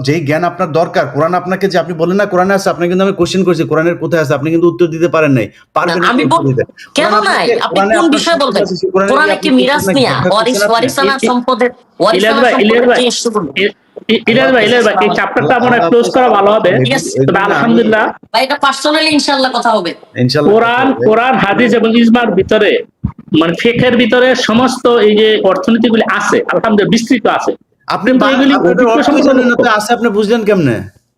যেই জ্ঞান আপনার দরকার, কোরআন আপনাকে, যে আপনি বলেন না কোরআনে আছে, আপনাকে কিন্তু আমি কোশ্চেন করছি কোরআনের কোথায় আছে, আপনি কিন্তু উত্তর দিতে পারেন নাই, না, পারবেন না আমি উত্তর দিতে। কেন কোরআন নাই? আপনাকে, আপনি কোরআনে কোন আপনার বিষয়ে সম্পদ বলবেন? আছে, সেই কোরআনে কি কোরআনে আপনি কি মিরাস করছেন নাকি? নিয়া, ব্যাখ্যা করছেন আপনি? ওয়ারিসানা সম্পদের, ইলিয়াস ওয়ারিসানা ভাই, ইলিয়াস সম্পদের ভাই, যে ইস্যুগুলো। আল্লাহ ইলিয়াস ভাই, এই হাফেজ। চ্যাপ্টারটা আল্লাহ মনে হয় ক্লোজ হাফেজ। করা ভালো হবে। ঠিক আছে, ওই তবে জন্য আমি আলহামদুলিল্লাহ, ভাই এটা পার্সোনালি ইনশাআল্লাহ কথা হবে। ইনশাল্লাহ কথা কোরআন, হবে। কোরআন, হাদিস এবং ইজমার ভিতরে, মানে ফিকহের ভিতরে সমস্ত এই যে অর্থনীতিগুলি আছে, আলহামদুলিল্লাহ বিস্তৃত আছে, আপনি কিন্তু এগুলি আপনি তো অভিজ্ঞ অর্থই সম্পন্ন জানেন না, লোক। তো আছে আপনি বুঝলেন কেমনে?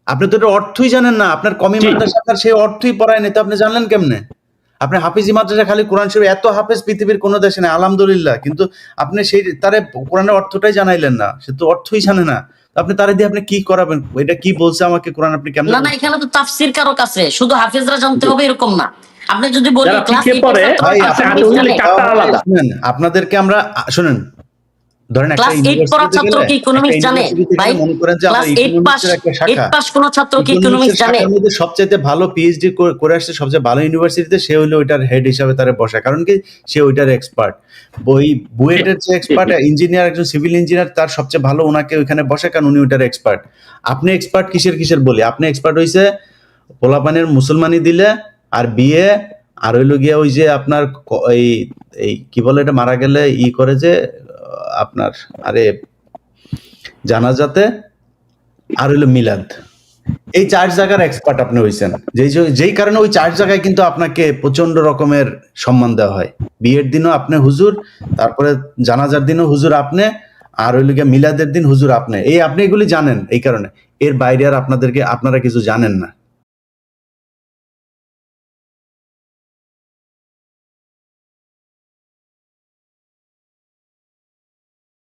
আপনি তো এটা অর্থই জানেন না, আপনার কমি জি, মাদ্রাসা আপনার সেই অর্থই পড়ায় নাই, তো আপনি জানলেন কেমনে? আপনি হাফিজি মাদ্রাসা খালি কোরআন শরীফ, এত হাফেজ পৃথিবীর কোনো দেশে নেই আলহামদুলিল্লাহ, কিন্তু আপনি সেই তারে কোরআনের অর্থটাই জানাইলেন না, সে তো অর্থই জানে না। তো আপনি তারে দিয়ে আপনি কি করাবেন? এটা কি বলছে আমাকে কোরআন, আপনি কেমনে না না, বলছেন? এখানে তো তাফসীর কারক আছে, শুধু হাফেজরা জানতে হবে এরকম না। আপনি যদি বলি যারা ক্লাস ফিকে 8 এর পড়ে, ছাত্র ভাই আচ্ছা, আপনাদের আচ্ছা, ওইগুলি জানে, চ্যাপ্টার আলাদা। শুনেন, আপনাদেরকে আমরা শুনেন, ধরেন একটা ক্লাস 8 পড়া ইউনিভার্সিটিতে ছাত্র গেলে, কি একটা ইকোনমিক্স জানে? ইউনিভার্সিটিতে ভাই গেলে মনে করেন যে ক্লাস আমার 8 পাস, ইকোনমিক্সের একটা 8 শাখা, পাস কোন ছাত্র কি ইকোনমিক্সের ইকোনমিক্স জানে? শাখার মধ্যে সবচাইতে ভালো পিএইচডি করে আসছে সবচেয়ে ভালো ইউনিভার্সিটিতে, সে হলো ওইটার হেড হিসাবে তারে বসায়, কারণ কি সে ওইটার এক্সপার্ট। বুয়েটের যে এক্সপার্ট ইঞ্জিনিয়ার, একজন সিভিল ইঞ্জিনিয়ার, তার সবচেয়ে ভালো ওনাকে ওইখানে বসে, কারণ উনি ওইটার এক্সপার্ট। আপনি এক্সপার্ট কিসের বলি? আপনি এক্সপার্ট হইছে পোলাপানের মুসলমানি দিলে, আর বিয়ে, আর হইলো গিয়া ওই যে আপনার এই এই কি বলে এটা, মারা গেলে করে যে আপনার, আরে জানাজাতে, আর হইলো মিলাদ। এই 4 জায়গার এক্সপার্ট আপনি হইছেন, যেই কারণে ওই 4 জায়গায় কিন্তু আপনাকে প্রচন্ড রকমের সম্মান দেওয়া হয়। বিয়ের দিনও আপনি হুজুর, তারপরে জানাজার দিনও হুজুর আপনি, আর হইলো গিয়া মিলাদের দিন হুজুর আপনি। আপনি এগুলি জানেন, এই কারণে। এর বাইরে আর আপনারা কিছু জানেন না।